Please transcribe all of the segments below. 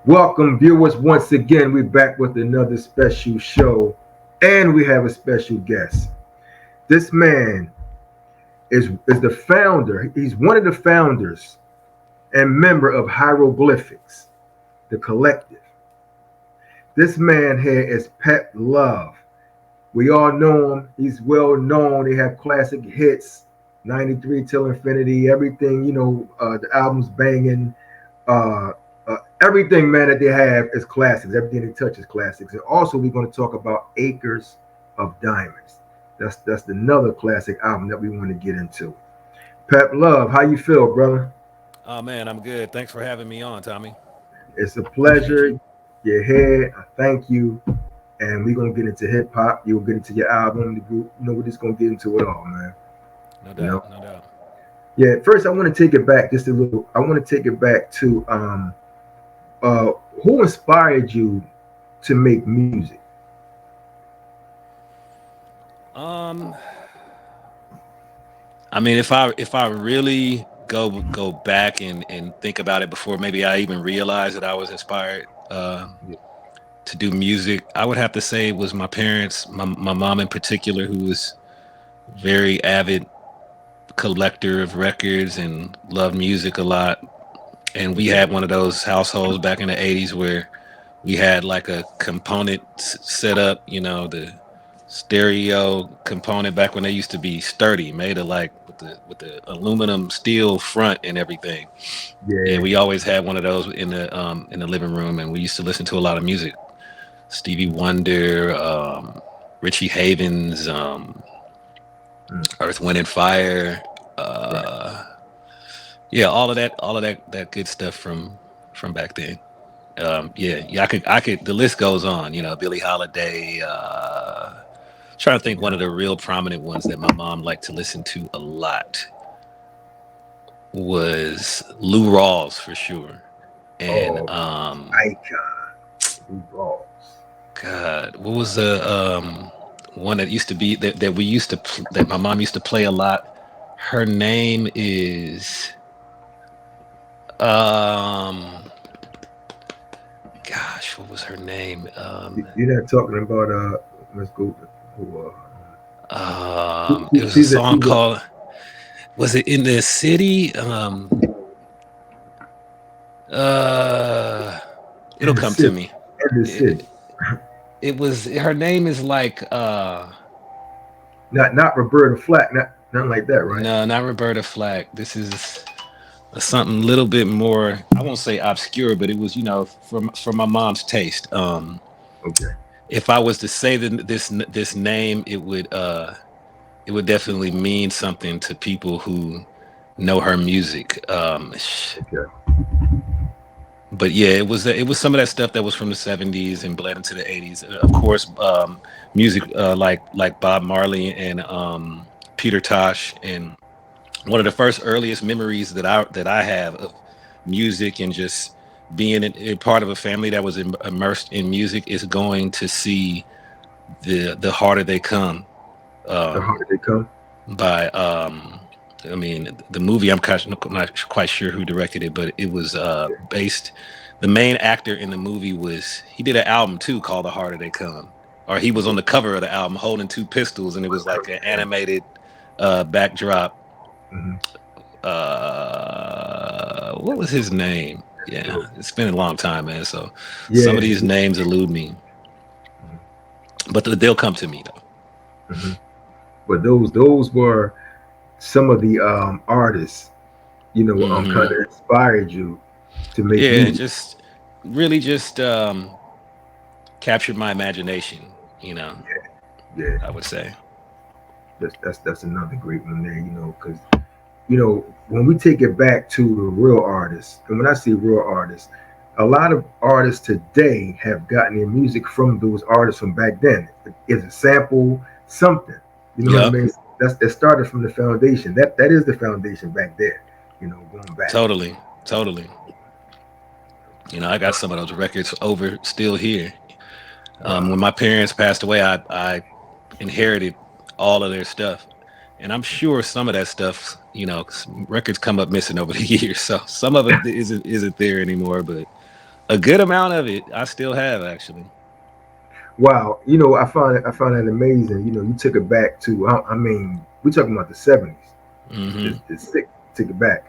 Welcome, viewers. Once again, we're back with another special show, and we have a special guest. This man is the founder. He's one of the founders and member of Hieroglyphics, the collective. This man here is PEP Love. We all know him. He's well known. They have classic hits, 93 till infinity, everything, the album's banging. Uh, Everything, man, that they have is classics. Everything they touch is classics. And also, we're going to talk about Acres of Diamonds. That's another classic album that we want to get into. PEP Love, how you feel, brother? Oh man, I'm good. Thanks for having me on, Tommy. It's a Appreciate pleasure. you. You're here. I thank you. And we're going to get into hip hop. You'll get into your album, the group. We're just going to get into it all, man. No You know? doubt, no doubt. Yeah, first, I want to take it back just a little. I want to take it back to uh, who inspired you to make music? Um, I mean, if I really go back and think about it before maybe I even realized that I was inspired to do music, I would have to say it was my parents, my mom in particular, who was very avid collector of records and loved music a lot. And we Okay. had one of those households back in the 80s where we had like a component set up, the stereo component back when they used to be sturdy, made of like with the aluminum steel front and everything. And Yeah. we always had one of those in the living room, and we used to listen to a lot of music. Stevie Wonder, Richie Havens, Mm, Earth, Wind and Fire, right. uh yeah, all of that good stuff from back then. Yeah, I could. The list goes on. Billie Holiday. Trying to think one of the real prominent ones that my mom liked to listen to a lot was Lou Rawls for sure, and Oh, icon. Blue balls. God, what was the one that used to be that we used to that my mom used to play a lot? Her name is um, gosh, what was her name? You're not talking about let's go who It was a song she's a called Was it in the city? Uh, in it'll the come to city. me. In the city. It, it was her name is like Not Roberta Flack, not like that, right? no, not Roberta Flack. This is something a little bit more. I won't say obscure, but it was from my mom's taste. Okay. If I was to say this name, it would definitely mean something to people who know her music. Okay. But yeah, it was some of that stuff that was from the '70s and bled into the '80s. Of course, music like Bob Marley and Peter Tosh. And one of the first earliest memories that I have of music and just being a part of a family that was immersed in music is going to see the harder they come. The Um, harder they come. by I mean the movie, I'm not quite sure who directed it, but it was Okay. based the main actor in the movie he did an album too called The Harder They Come, or he was on the cover of the album holding two pistols, and it was like an animated backdrop. Mm-hmm. What was his name? Yeah, it's been a long time, man, so some of Yeah. these names elude me, but they'll come to me though. Mm-hmm. But those were some of the artists, kind Hmm. of inspired you to make Yeah, music. just really just captured my imagination, Yeah, I would say. that's another great one there, because when we take it back to the real artists, and when I say real artists, a lot of artists today have gotten their music from those artists from back then. It's a sample, something. You know what I Yep, mean? That started from the foundation. That is the foundation back there. Going back. totally, totally. I got some of those records over still here. Wow. When my parents passed away, I inherited all of their stuff, and I'm sure some of that stuff, records come up missing over the years. So some of it isn't there anymore, but A good amount of it I still have actually. Wow, I found that amazing. You took it back to I mean, we're talking about the '70s. Hmm. It's sick. Took it back.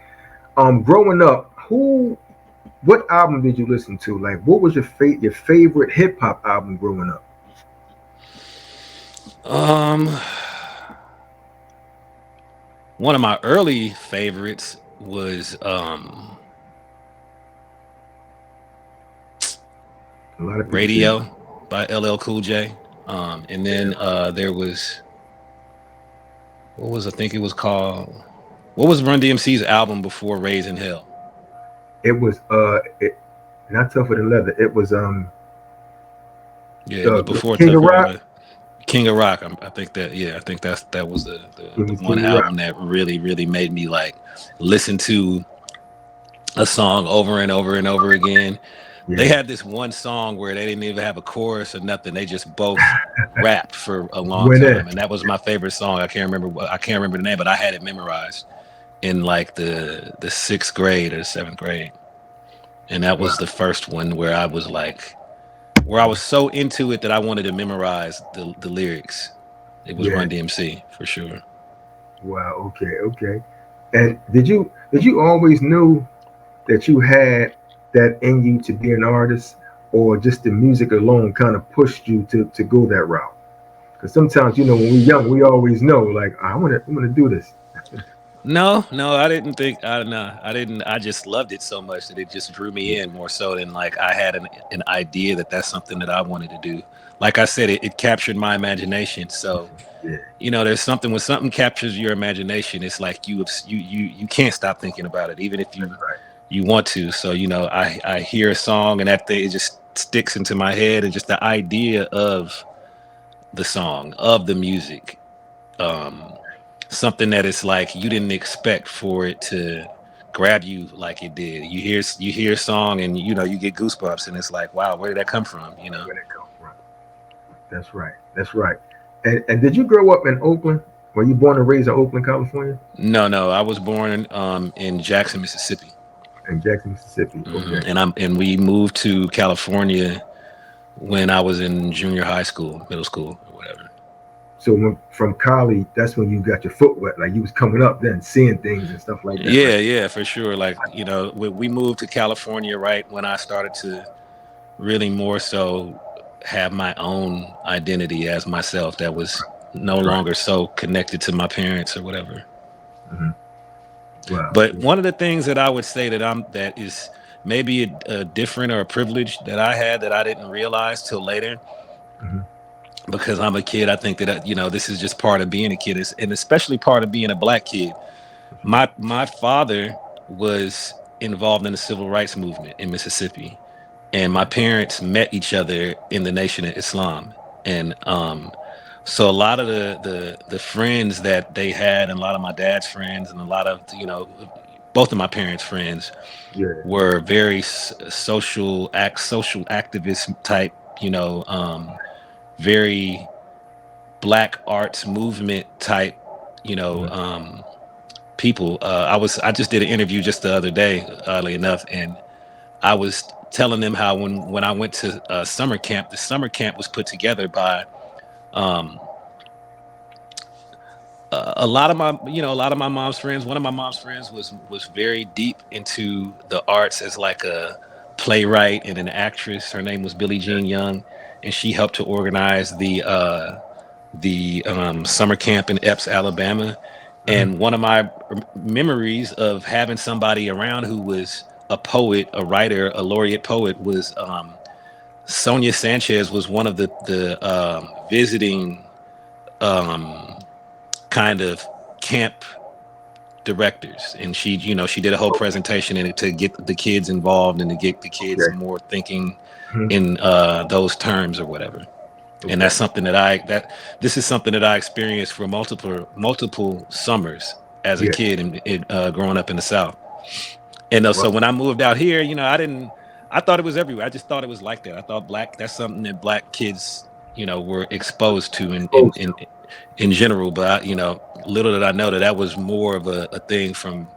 Growing up, what album did you listen to? Like, what was your favorite hip hop album growing up? Um, one of my early favorites was A lot of people say, Radio by LL Cool J. And then yeah, there was, what was, I think it was called, what was Run DMC's album before Raising Hell? it was not tougher than leather. It was Yeah, it was the before King of Tougher Than Rock. Leather. King of Rock. I think that, yeah, I think that was It the was one King of Rock. album that really, really made me like listen to a song over and over and over again. They Yeah, had this one song where they didn't even have a chorus or nothing. They just both rapped for a long went in. time, and that was my favorite song. I can't remember the name, but I had it memorized in like the sixth grade or seventh grade, and that Wow. was the first one where I was like, where I was so into it that I wanted to memorize the lyrics. It was Yeah. Run DMC for sure. Wow. Okay. Okay. And did you always knew that you had that in you to be an artist, or just the music alone kind of pushed you to go that route? Because sometimes, when we're young, we always know, like, I'm gonna do this. No, no, I didn't think. I no, I didn't. I just loved it so much that it just drew me in more so than like I had an idea that that's something that I wanted to do. Like I said, it captured my imagination. So Yeah. there's something when something captures your imagination, it's like you can't stop thinking about it, even if That's right. you want to. So I hear a song and that thing it just sticks into my head, and just the idea of the song, of the music, um something that it's like you didn't expect for it to grab you like it did. You hear a song and you get goosebumps, and it's like, wow, where did that come from? Where that come from? That's right. That's right. And did you grow up in Oakland? Were you born and raised in Oakland, California? No, no, I was born in Jackson, Mississippi. In Jackson, Mississippi. Okay. And we moved to California when I was in junior high school, middle school, or whatever. So from Cali, that's when you got your foot wet. Like, you was coming up then, seeing things and stuff like that. Like, Yeah, yeah, for sure. Like, we moved to California right when I started to really more so have my own identity as myself that was no that's right. longer so connected to my parents or whatever. Hmm. Wow. But one of the things that I would say that is maybe a different or a privilege that I had that I didn't realize till later, Hmm. because I'm a kid. I think that this is just part of being a kid, and especially part of being a black kid. My father was involved in the civil rights movement in Mississippi, and my parents met each other in the Nation of Islam. And so a lot of the friends that they had, and a lot of my dad's friends, and a lot of both of my parents' friends Yeah. were very social activist type, very black arts movement type, you know, Hmm. um, people. I just did an interview just the other day, oddly enough, and I was telling them how when I went to summer camp, the summer camp was put together by um, a lot of my mom's friends. One of my mom's friends was very deep into the arts as like a playwright and an actress. Her name was Billie Jean Young, and she helped to organize the summer camp in Epps, Alabama. Hmm. And one of my memories of having somebody around who was a poet, a writer, a laureate poet was Sonia Sanchez was one of the visiting um, kind of camp directors, and she did a whole presentation in it to get the kids involved and to get the kids Okay. more thinking Hmm. in those terms or whatever. And Okay. that's something that this is something that I experienced for multiple summers as a Yeah. kid and growing up in the South. And so Well, when I moved out here, I thought it was everywhere. I just thought it was like that. I thought that's something that black kids, were exposed to in in supposed to. in, in general. But little did I know that was more of a thing from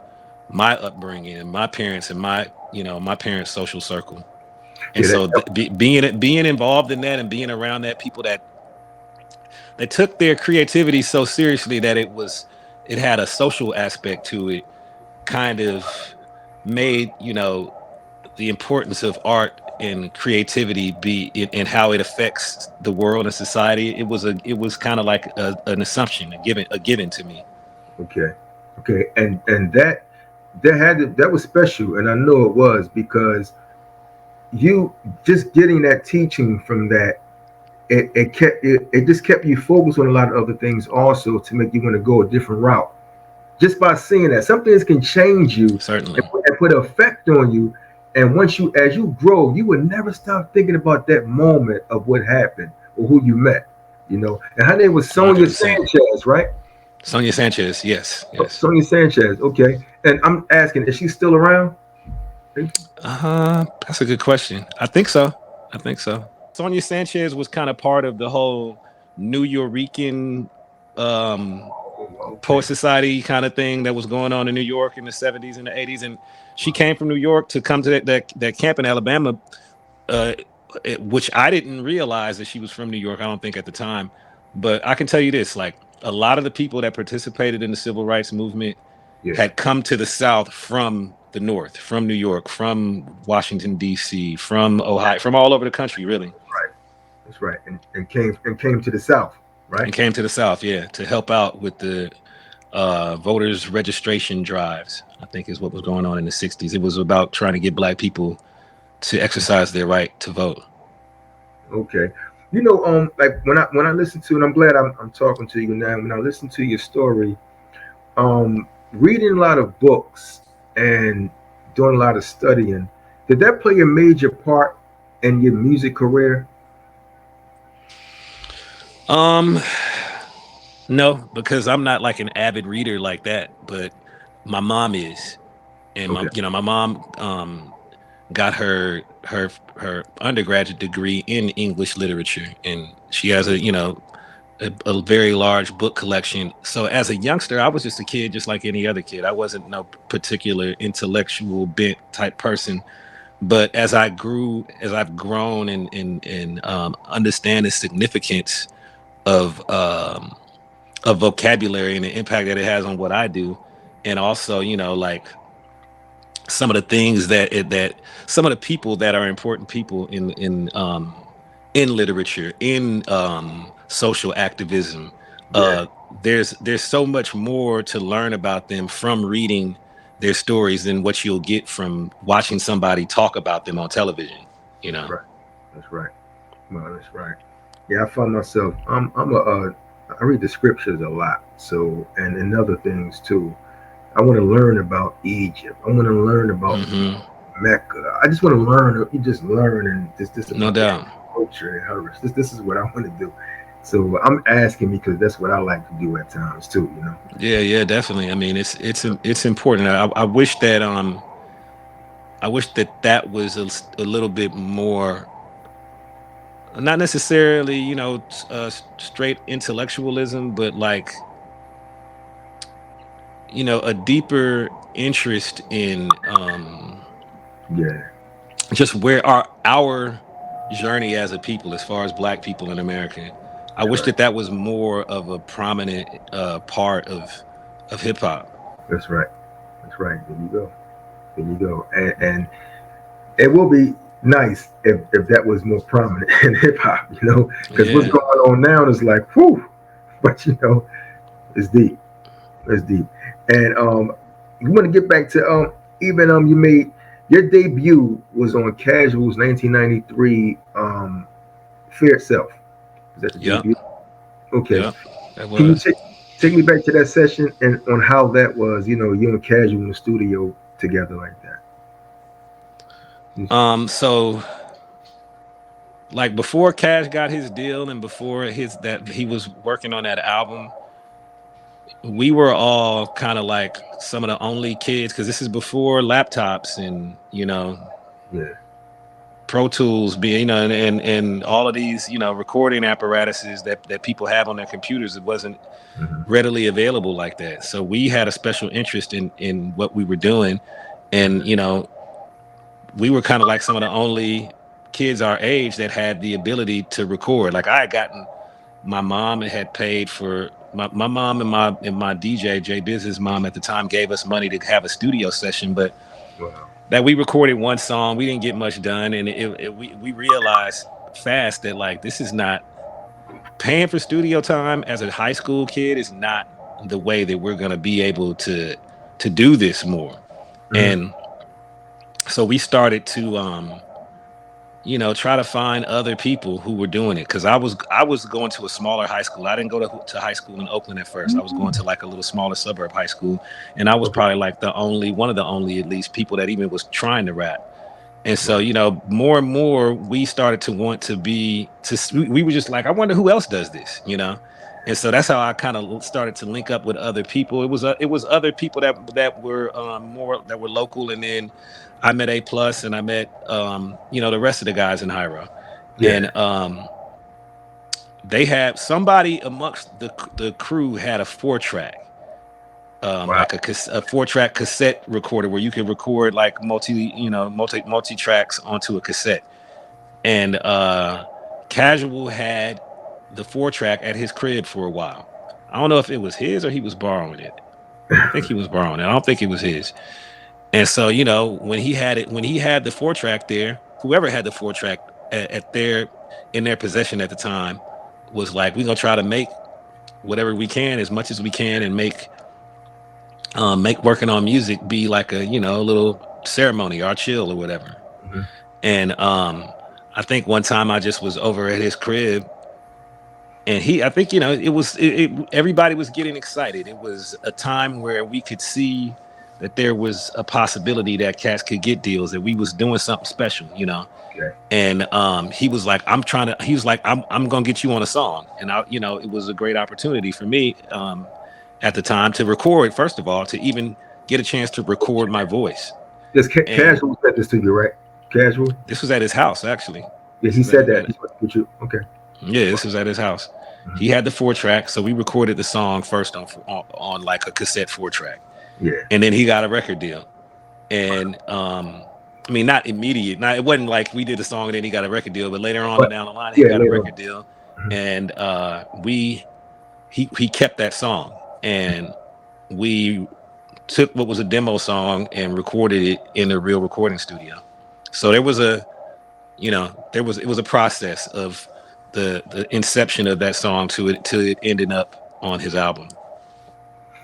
my upbringing and my parents and my parents' social circle. And Yeah, so that, being involved in that and being around that people that took their creativity so seriously that it had a social aspect to it, kind of made, the importance of art and creativity be in how it affects the world and society. It was kind of like an assumption, a given to me. okay, okay, and that was special, and I know it was because you just getting that teaching from that. It just kept you focused on a lot of other things also to make you want to go a different route. Just by seeing that some things can change you Certainly. and put an effect on you, and once you as you grow, you would never stop thinking about that moment of what happened or who you met. And her name was Sonia 100%. Sanchez, right? Sonia Sanchez. Yes. Yes. Sonia Sanchez. Okay, and I'm asking, is she still around? That's a good question. I think so. I think so. Sonia Sanchez was kind of part of the whole New Yorican Okay. poet society kind of thing that was going on in New York in the 70s and the 80s. And she came from New York to come to that camp in Alabama, uh, which I didn't realize that she was from New York. I don't think at the time. But I can tell you this, like a lot of the people that participated in the civil rights movement Yeah. had come to the South from the North, from New York, from Washington, D.C., from Ohio, from all over the country, really. Right. That's right. And came to the South, right? And came to the South, yeah, to help out with the voters registration drives. I think is what was going on in the 60s. It was about trying to get black people to exercise their right to vote. Okay. Like when I listen to, and I'm glad I'm talking to you now. When I listen to your story, reading a lot of books and doing a lot of studying, did that play a major part in your music career? Um, no, because I'm not like an avid reader like that, but my mom is. And Okay. my mom got her undergraduate degree in English literature, and she has a very large book collection. So as a youngster, I was just a kid, just like any other kid. I wasn't no particular intellectual bent type person. But as I've grown and understand the significance of um, of vocabulary and the impact that it has on what I do, and also like some of the things that some of the people that are important people in literature, in social activism. Yeah. There's so much more to learn about them from reading their stories than what you'll get from watching somebody talk about them on television. You That's know. right. That's right. Well, that's right. Yeah, I find myself. I read the scriptures a lot. So and other things too. I want to learn about Egypt. I want to learn about Hmm. Mecca. I just want to learn. You just learn and this No about their doubt. culture and hers. This is what I want to do. So I'm asking because that's what I like to do at times too. Yeah, yeah, definitely. I mean, it's important. I wish that that was a little bit more, not necessarily, straight intellectualism, but like, a deeper interest in Yeah. just where our journey as a people, as far as black people in America. I That's wish right. that that was more of a prominent part of hip hop. That's right. That's right. There you go. There you go. And it will be nice if that was more prominent in hip hop. Because what's Yeah. going on now is like, whew, but it's deep. It's deep. And you want to get back to even you made your debut was on Casual's 1993 Fear Itself. Is that the Yep. debut? Okay. Yep. That Can you was. take me back to that session and on how that was? You and Casual in the studio together like that. So like before Cash got his deal and before his that he was working on that album, we were all kind of like some of the only kids, because this is before laptops and Yeah. Pro Tools being, and all of these, recording apparatuses that people have on their computers. It wasn't Hmm. readily available like that. So we had a special interest in what we were doing, and we were kind of like some of the only kids our age that had the ability to record. Like I had gotten, my mom had paid for my mom and my DJ J Biz's mom at the time gave us money to have a studio session, but Wow. that we recorded one song, we didn't get much done, and we realized fast that like this is not paying for studio time as a high school kid is not the way that we're gonna be able to do this more. Mm-hmm. And so we started to try to find other people who were doing it, because I was going to a smaller high school. I didn't go to high school in Oakland at first. I was going to like a little smaller suburb high school, and I was Okay. probably like one of the only at least people that even was trying to rap. And so, Wow. more and more we started to want to we were just like, I wonder who else does this. And so that's how I kind of started to link up with other people. It was other people that were more that were local, and then I met A Plus, and I met the rest of the guys in Hiero, Yeah. and they had somebody amongst the crew had a 4-track, Wow. like a 4-track cassette recorder where you could record like multi tracks onto a cassette. And Casual had the 4-track at his crib for a while. I don't know if it was his or he was borrowing it. I think he was borrowing it. I don't think it was his. And so, when he had the 4-track there, whoever had the 4-track in their possession at the time was like, we're gonna try to make whatever we can, as much as we can, and make working on music be like a little ceremony or chill or whatever. Mm-hmm. And I think one time I just was over at his crib, and I think everybody was getting excited. It was a time where we could see that there was a possibility that cats could get deals, that we was doing something special. Okay. And he was like, I'm gonna get you on a song. And it was a great opportunity for me at the time to record, first of all, to even get a chance to record my voice. This And Casual said this to you, right? Casual. this was at his house, actually. Yeah, This he was said that. He's supposed to put you. Okay. Yeah, this was at his house. He had the 4-track, so we recorded the song first on like a cassette 4-track, Yeah. and then he got a record deal. And I mean, not immediate. Now, it wasn't like we did a song and then he got a record deal, but later on But down the line, he yeah, got a later on. record deal, Mhm. and he kept that song, and we took what was a demo song and recorded it in a real recording studio. So there was it was a process of the inception of that song to it ending up on his album.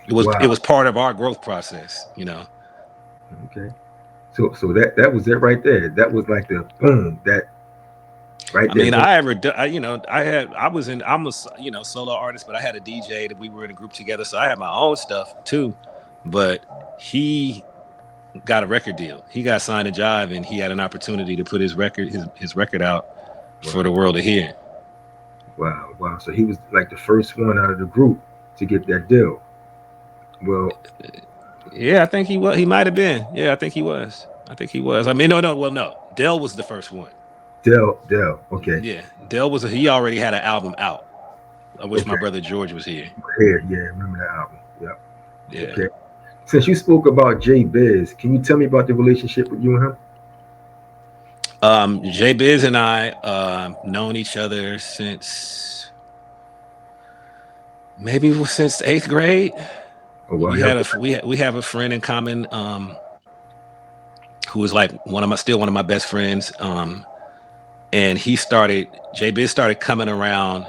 It Wow. was part of our growth process. Okay. So that was it right there. That was like the boom. That right I there. mean, Boom. I was I'm a solo artist, but I had a DJ that we were in a group together, so I had my own stuff too. But he got a record deal. He got signed to Jive, and he had an opportunity to put his record out for the Wow. world to hear. Wow. Wow. So he was like the first one out of the group to get that deal. Well, Yeah, I think he was. He might have been. Yeah, I think he was. I think he was. I mean, no, no. Well, no. Dell was the first one. Dell. Okay. Yeah, Dell he already had an album out. I wish my Okay. brother George was here. Yeah. Remember that album? Yeah. Yeah. Okay. Since you spoke about J Biz, can you tell me about the relationship with you and him? J Biz and I known each other since 8th grade. Oh wow. We Yeah. had we have a friend in common who was like still one of my best friends. And J Biz started coming around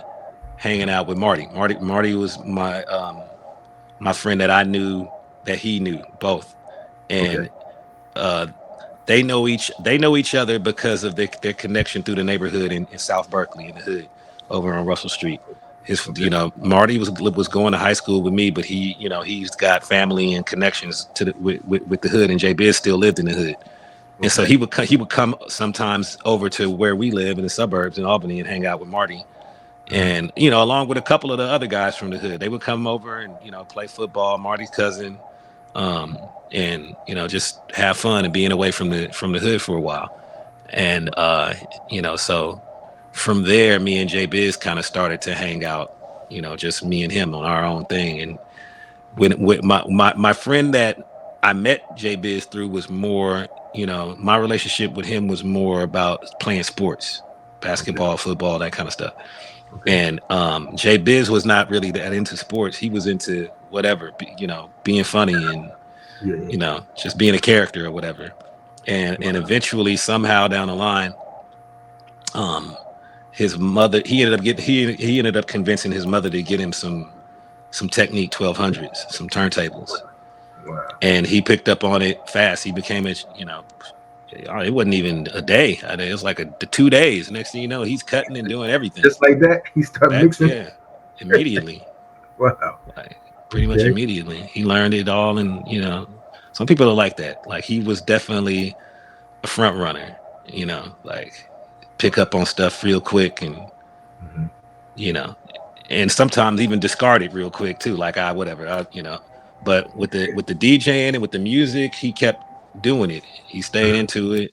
hanging out with Marty. Marty was my friend that I knew, that he knew both. Okay. And uh they know each other because of their connection through the neighborhood in South Berkeley, in the hood over on Russell Street. Okay. Marty was going to high school with me, but he's got family and connections with the hood, and J Biz still lived in the hood. And so Okay. he would come sometimes over to where we live in the suburbs in Albany and hang out with Marty. Mhm. And along with a couple of the other guys from the hood, they would come over and play football. Marty's cousin, and just have fun and being away from the hood for a while. And so from there, me and J Biz kind of started to hang out. Just me and him on our own thing. And when with my friend that I met J Biz through was more, my relationship with him was more about playing sports, Okay. basketball, football, that kind of stuff. Okay. And J Biz was not really that into sports. He was into whatever, being funny and Yeah. Yeah. just being a character or whatever. And Wow. eventually, somehow down the line, um, his mother he ended up convincing his mother to get him some Technique 1200s, some turntables, Wow. and he picked up on it fast. He became it wasn't even a day. It was like the 2 days. Next thing you know, he's cutting and doing everything. Just like that, he started mixing. Yeah, immediately, Wow. like pretty much Okay. immediately, he learned it all. And some people are like that. Like he was definitely a front runner. Like pick up on stuff real quick, and Hmm. you know, and sometimes even discard it real quick too. Like whatever, But with the DJing and with the music, he kept doing it. He stayed into it.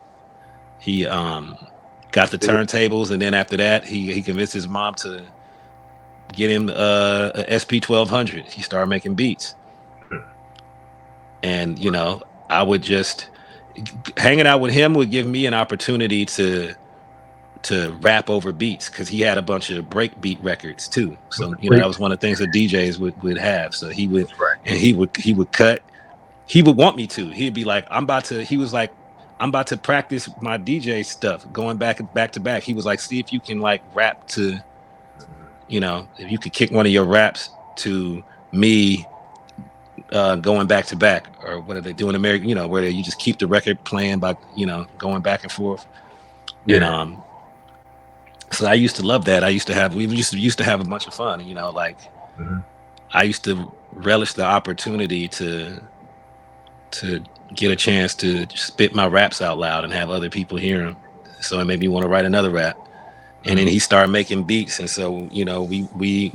He got the turntables, and then after that, he convinced his mom to get him a SP 1200. He started making beats, and I would just hanging out with him would give me an opportunity to rap over beats, because he had a bunch of break beat records too. So Great. that was one of the things that DJs would have. So That's right. he would cut. He would want me to. He'd be like, he was like, I'm about to practice my DJ stuff, going back to back. He was like, see if you can like rap to, if you could kick one of your raps to me, going back to back, or what are they doing in America, where you just keep the record playing by, going back and forth. And Yeah. so I used to love that. We used to have a bunch of fun, like Hmm. I used to relish the opportunity to get a chance to spit my raps out loud and have other people hear them. So it made me want to write another rap. And then he started making beats, and so we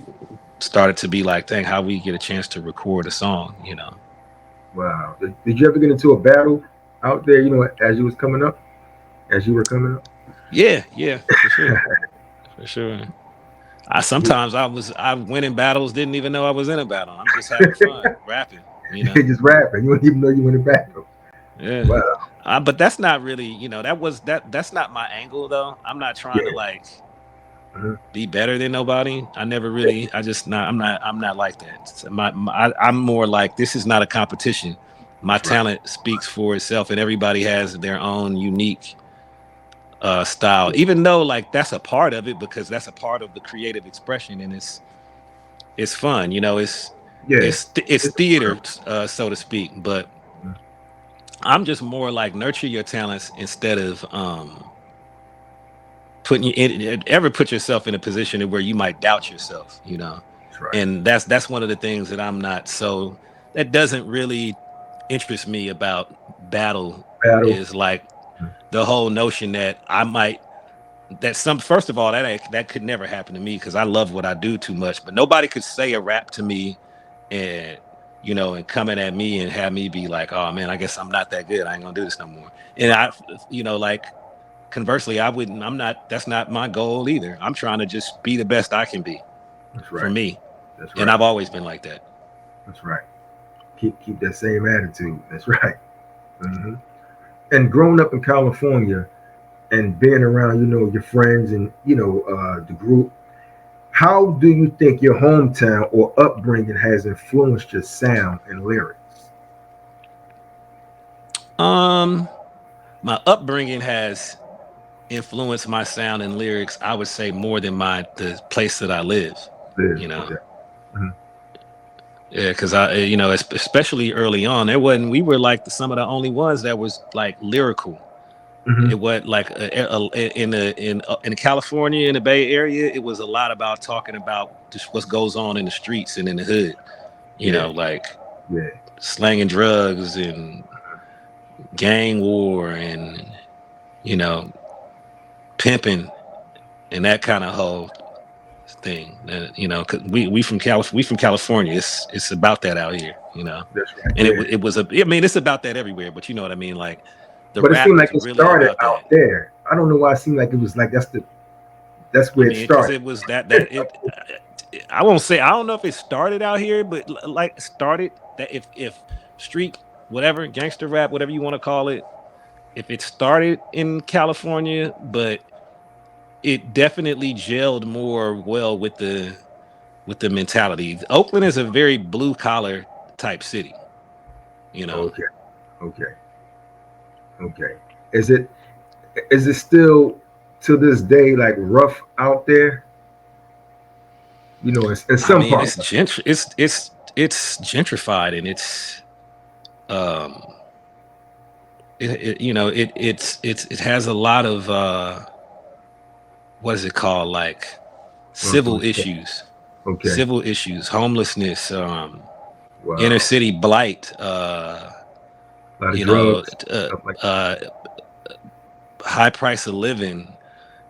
started to be like, dang, how we get a chance to record a song. Wow. Did you ever get into a battle out there? As you was coming up, as you were coming up. Yeah, for sure, for sure. I went in battles, didn't even know I was in a battle. I'm just having fun rapping, Just rapping. You didn't even know you went in battle. Yeah. Wow. But that's not really, that's not my angle though. I'm not trying to Yeah. like Hmm. be better than nobody. I'm not like that. So I'm more like, this is not a competition. My That's right. talent speaks for itself, and everybody has their own unique style. Even though like that's a part of it, because that's a part of the creative expression, and it's fun. Yeah. It's It's theater, so to speak. But Mhm. I'm just more like, nurture your talents instead of putting you in, ever put yourself in a position where you might doubt yourself. That's right. And that's one of the things that I'm not, so that doesn't really interest me about battle, Battle. is like Mhm. the whole notion that I might, that some, first of all, that could never happen to me, because I love what I do too much. But nobody could say a rap to me, and and coming at me and have me be like, oh man, I guess I'm not that good, I ain't gonna do this no more. And like, conversely, I'm not, that's not my goal either. I'm trying to just be the best I can be That's for right. me. That's And right. I've always been like that. That's right. Keep that same attitude. That's right. Hmm. And growing up in California and being around, your friends and the group, how do you think your hometown or upbringing has influenced your sound and lyrics? Um, my upbringing has influenced my sound and lyrics, I would say, more than the place that I live. Live. You know, Okay. Hmm. yeah, because especially early on, we were like some of the only ones that was like lyrical. Hmm. It was like in California, in the Bay Area, it was a lot about talking about just what goes on in the streets and in the hood. Yeah. Like Yeah. slanging drugs and gang war and you know pimping and that kind of whole thing. 'Cause we from California. It's about that out here. That's right. And Yeah. it was I mean, it's about that everywhere. But you know what I mean. Like the But it rap seemed like was it really started about out that. there. I don't know why it seemed like it was like that's I where it mean, because started. it was that it. I won't say, I don't know if it started out here, but like started that if street whatever, gangster rap, whatever you want to call it. If it started in California, but it definitely gelled more well with the mentality. Oakland is a very blue collar type city, you know. Okay, okay, okay. Is it is it still to this day like rough out there? You know, in I some mean, parts. it's gentrified and it's um you know it has a lot of what is it called, like Uh-huh. civil issues, Okay. homelessness, inner Wow. city blight, A lot of you know, drugs, stuff like that. high price of living.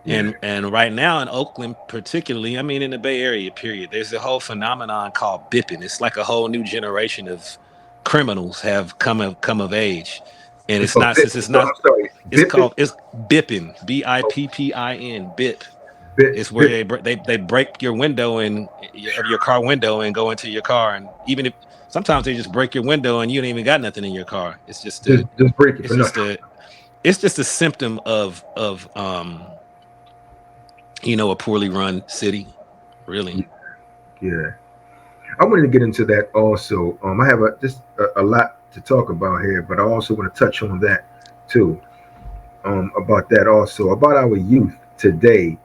Yeah. And right now in Oakland, particularly, I mean in the Bay Area, period, there's a whole phenomenon called bipping. It's like a whole new generation of criminals have come of age, and It's it's called not bit. since it's So not. I'm sorry. It's Bipping. called it's bipping, Oh, bippin, bip. bit. It's where Bit. they break your window and of your car window and go into your car, and even if sometimes they just break your window and you don't even got nothing in your car. Just break it it's for just nothing. a it's just a symptom of you know, a poorly run city, really. Yeah. I wanted to get into that also. I have a lot to talk about here, but I also want to touch on that too. About that also about our youth today.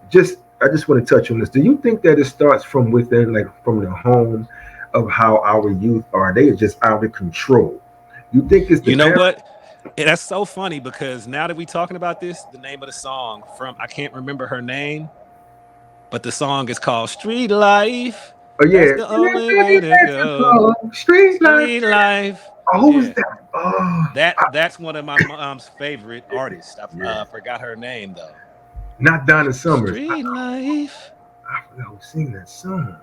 Just I just want to touch on this. Do you think that it starts from within, like from the home, of how our youth are? They are just out of control. You think it's the You know parents? what? And that's so funny because now that we talking about this, the name of the song from I can't remember her name, but the song is called Street Life. Oh That's yeah, the only way to go. street life. Street life. Oh, who was Yeah. that? Oh, That's one of my mom's favorite artists. I yeah, forgot her name though. not Donna Summers. Street life. I forgot who sing that song.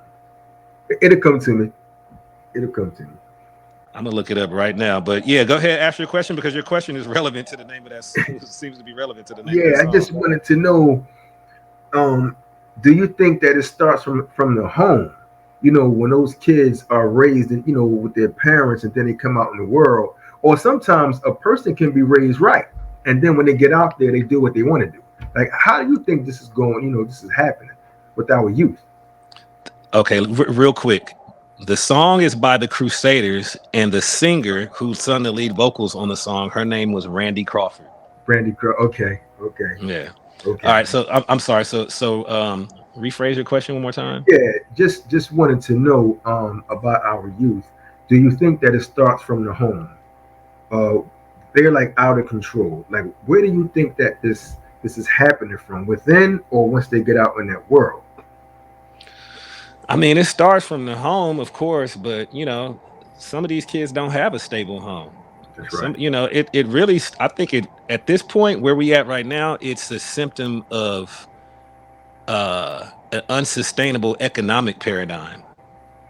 It'll come to me. It'll come to me. I'm gonna look it up right now. But yeah, go ahead, ask your question because your question is relevant to the name of that seems to be relevant to the name of that Yeah, I song. just wanted to know. Um, do you think that it starts from the home? You know, when those kids are raised, you know, with their parents, and then they come out in the world, or sometimes a person can be raised right, and then when they get out there, they do what they want to do. Like, how do you think this is going? You know, this is happening with our youth. Okay, real quick. The song is by the Crusaders, and the singer who sung the lead vocals on the song, her name was Randy Crawford. Brandy Crow. Okay, okay, Yeah. All okay. right. So I'm sorry. Rephrase your question one more time. Yeah, just wanted to know about our youth. Do you think that it starts from the home? Uh, they're like out of control. Like, where do you think that this is happening from? Within, or once they get out in that world? I mean, it starts from the home, of course, but you know, some of these kids don't have a stable home. That's right. Some, you know, it really. I think it at this point where we at right now, it's a symptom of an unsustainable economic paradigm.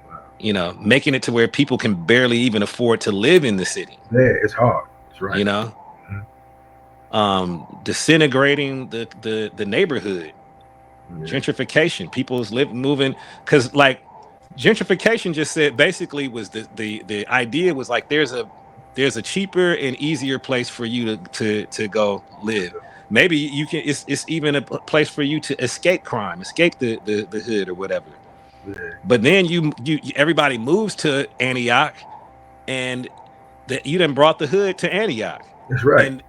Wow. You know, making it to where people can barely even afford to live in the city. Yeah, it's hard. That's right. You know, Mhm. disintegrating the neighborhood, Yeah, gentrification, people's live moving because like gentrification just said basically was the idea was like there's a cheaper and easier place for you to go live. Maybe you can it's even a place for you to escape crime, escape the hood or whatever. yeah. But then you everybody moves to Antioch and that you done brought the hood to Antioch. That's right. And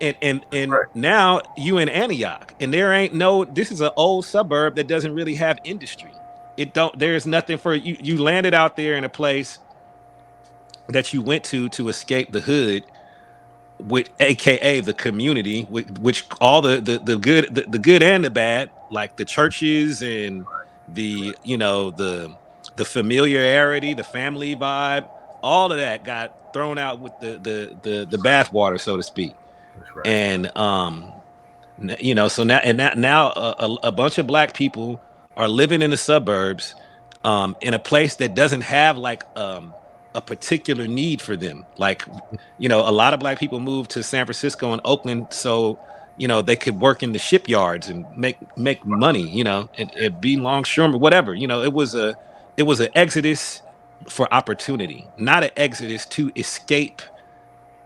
Right. now you in Antioch and there ain't no this is an old suburb that doesn't really have industry. It don't there's nothing for you. You landed out there in a place that you went to escape the hood with aka the community, which all the good the good and the bad, like the churches and the you know the familiarity, the family vibe, all of that got thrown out with the bathwater, so to speak. That's right. And you know, so now a bunch of black people are living in the suburbs, in a place that doesn't have like a particular need for them. Like, you know, a lot of black people moved to San Francisco and Oakland so you know they could work in the shipyards and make money, you know, and be longshoremen, whatever. You know, it was an exodus for opportunity, not an exodus to escape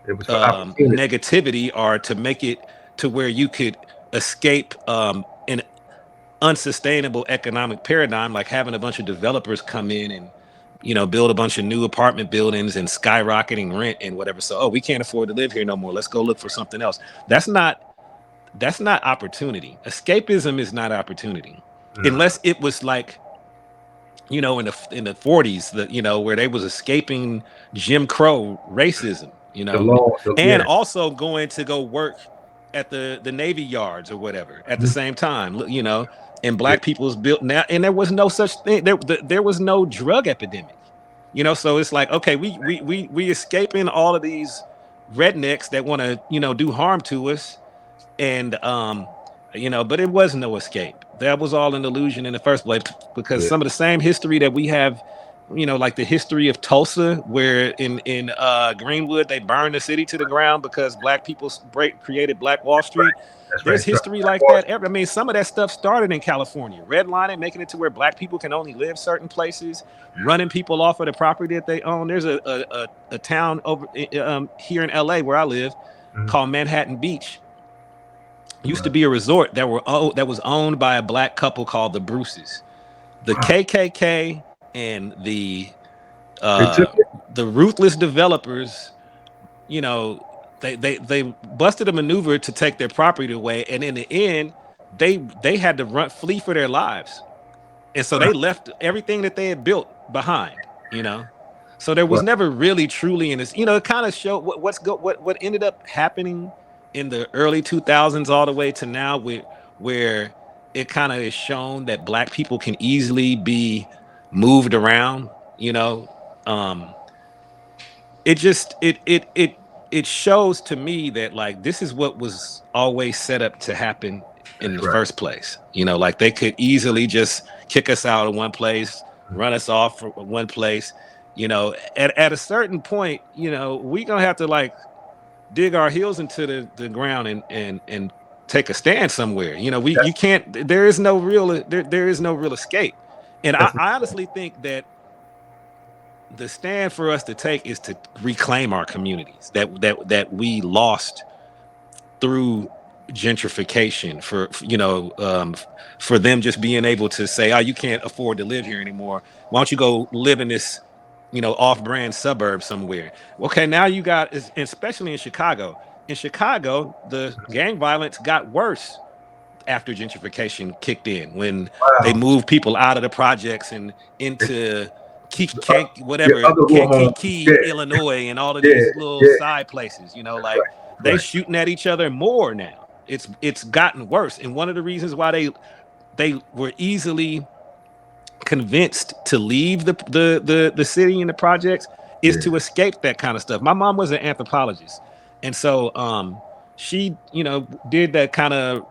It was for opportunity. negativity, or to make it to where you could escape an unsustainable economic paradigm, like having a bunch of developers come in and build a bunch of new apartment buildings and skyrocketing rent and whatever. So, oh, we can't afford to live here no more, let's go look for something else. That's not opportunity. Escapism is not opportunity, Mm. unless it was like, in the 40s, where they was escaping Jim Crow racism, The law, and yeah, also going to go work at the Navy yards or whatever at the mhm, same time, and yeah, black people's built now, and there was no such thing. There was no drug epidemic, so it's like, okay, we escaping all of these rednecks that want to, do harm to us, and but it was no escape. That was all an illusion in the first place, because yeah, some of the same history that we have, like the history of Tulsa, where in Greenwood they burned the city to the ground because black people created Black Wall Street. that's right. There's So, history like that. I mean, some of that stuff started in California, redlining, making it to where black people can only live certain places, running people off of the property that they own. There's a town over here in LA where I live, mhm, called Manhattan Beach. Used to right. be a resort that was owned by a black couple called the Bruces. The Wow. KKK and the They took uh it. the ruthless developers, you know they busted a maneuver to take their property away, and in the end they had to flee for their lives, and so Wow. they left everything that they had built behind. So there was Well, never really truly in this, it kind of showed what ended up happening in the early 2000s all the way to now, where it kind of is shown that black people can easily be moved around. Um it just it shows to me that, like, this is what was always set up to happen in that's the right. first place. Like, they could easily just kick us out of one place, run us off from one place. At a certain point, we gonna have to, like, dig our heels into the ground and take a stand somewhere. We That's you can't there is no real there is no real escape. And I, that's I honestly think that the stand for us to take is to reclaim our communities that we lost through gentrification, for them just being able to say, oh, you can't afford to live here anymore, why don't you go live in this off-brand suburb somewhere. Okay, now you got, especially in Chicago, the gang violence got worse after gentrification kicked in, when they wow. moved people out of the projects and It's into the, yeah, whatever, other war homes. Yeah, Kankakee, Illinois, and all of yeah, these little yeah. side places. That's Like, right. That's they right. shooting at each other more now. It's gotten worse, and one of the reasons why they were easily convinced to leave the city and the projects is Yeah, to escape that kind of stuff. My mom was an anthropologist, and so she did that kind of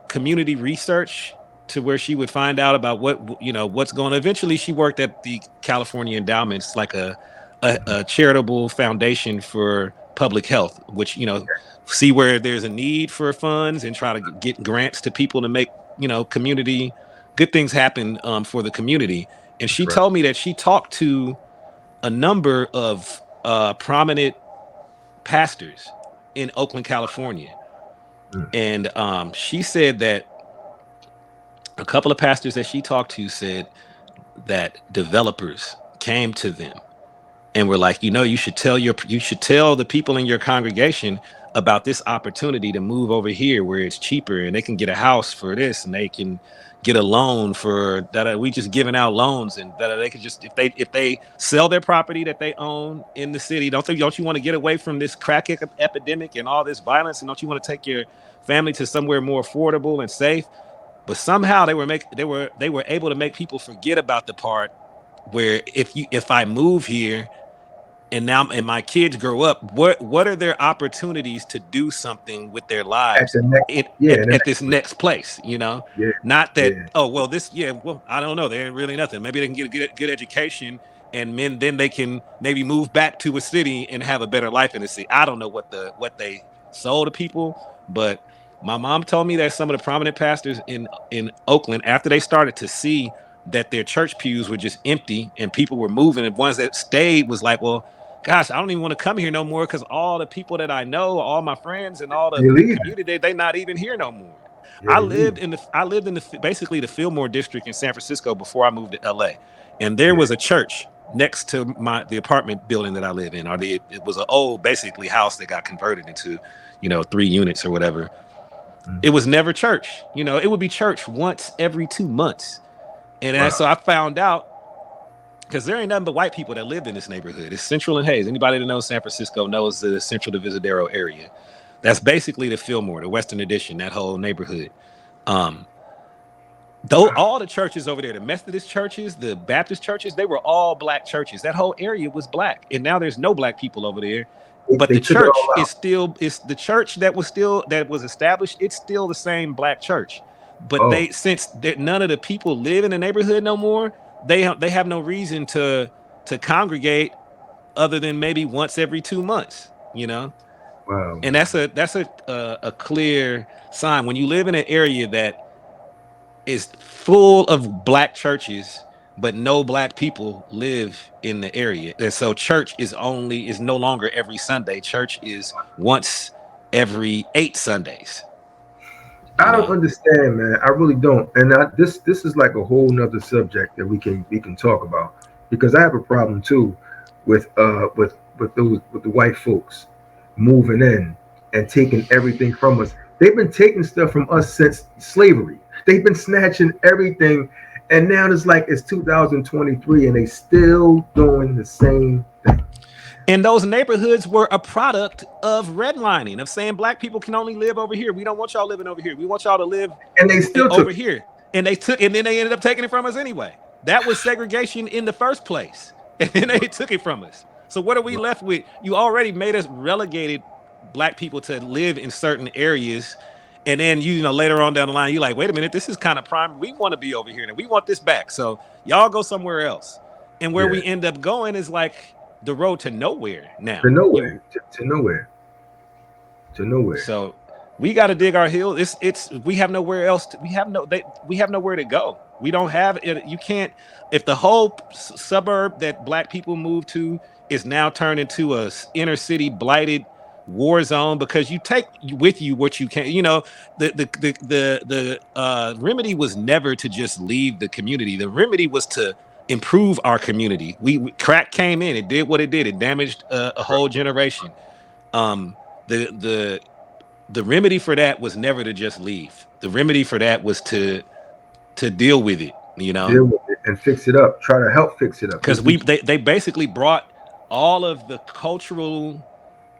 community research, to where she would find out about what's going on. Eventually she worked at the California Endowments, like a charitable foundation for public health, which see where there's a need for funds and try to get grants to people to make community good things happen for the community. And that's she right. told me that she talked to a number of prominent pastors in Oakland, California. Mm, And she said that a couple of pastors that she talked to said that developers came to them and were like, you should tell the people in your congregation about this opportunity to move over here where it's cheaper, and they can get a house for this, and they can get a loan for that. We just giving out loans, and that they could just, if they sell their property that they own in the city. Don't you want to get away from this crack epidemic and all this violence, and don't you want to take your family to somewhere more affordable and safe? But somehow they were able to make people forget about the part where, if I move here and my kids grow up, what are their opportunities to do something with their at lives the next, at, yeah, at, the at next this place. next place? Yeah, Not that, yeah, oh, well, this, yeah, well, I don't know, there ain't really nothing. Maybe they can get a good education, and then they can maybe move back to a city and have a better life in the city. I don't know what they sold to people, but my mom told me that some of the prominent pastors in Oakland, after they started to see that their church pews were just empty and people were moving, and ones that stayed was like, well, gosh, I don't even want to come here no more because all the people that I know, all my friends and all They the leaving. community, they not even here no more. Yeah, they leaving. I lived in the basically the Fillmore district in San Francisco before I moved to LA. And there Yeah. was a church next to the apartment building that I live in. It was an old basically house that got converted into, 3 units or whatever. Mm. It was never church. It would be church once every 2 months. So Wow. I found out because there ain't nothing but white people that lived in this neighborhood. It's Central and Hayes. Anybody that knows San Francisco knows the Central Divisadero area. That's basically the Fillmore, the Western Addition, that whole neighborhood. Um, though Wow. all the churches over there, the Methodist churches, the Baptist churches, they were all black churches. That whole area was black, and now there's no black people over there. But They the took it church all is out. still is the church that was established. It's still the same black church, but Oh, since none of the people live in the neighborhood no more, they have no reason to congregate other than maybe once every 2 months. wow. And that's a clear sign when you live in an area that is full of black churches, but no black people live in the area. And so church is no longer every Sunday. Church is once every 8 Sundays, I you don't know. understand, man. I really don't. And this is like a whole nother subject that we can talk about because I have a problem too with the white folks moving in and taking everything from us. They've been taking stuff from us since slavery. They've been snatching everything, and now it's like it's 2023 and they still doing the same thing. And those neighborhoods were a product of redlining, of saying black people can only live over here. We don't want y'all living over here. We want y'all to live And they still took over it. here. And then they ended up taking it from us anyway. That was segregation in the first place. And then they took it from us. So what are we left with? You already made us relegated black people to live in certain areas. And then later on down the line, you're like, wait a minute, this is kind of prime. We want to be over here and we want this back. So y'all go somewhere else. And where Yeah, we end up going is like the road to nowhere to now. nowhere, to nowhere, to nowhere. So we got to dig our heels. It's we have nowhere else. We have nowhere to go. We don't have it. You can't. If the whole suburb that black people move to is now turned into a inner city blighted war zone because you take with you what you can. The remedy was never to just leave the community. The remedy was to improve our community. Crack came in. It did what it did. It damaged a whole generation. Um, the the remedy for that was never to just leave. The remedy for that was to deal with it, Deal with it and fix it up. Try to help fix it up because because we they basically brought all of the cultural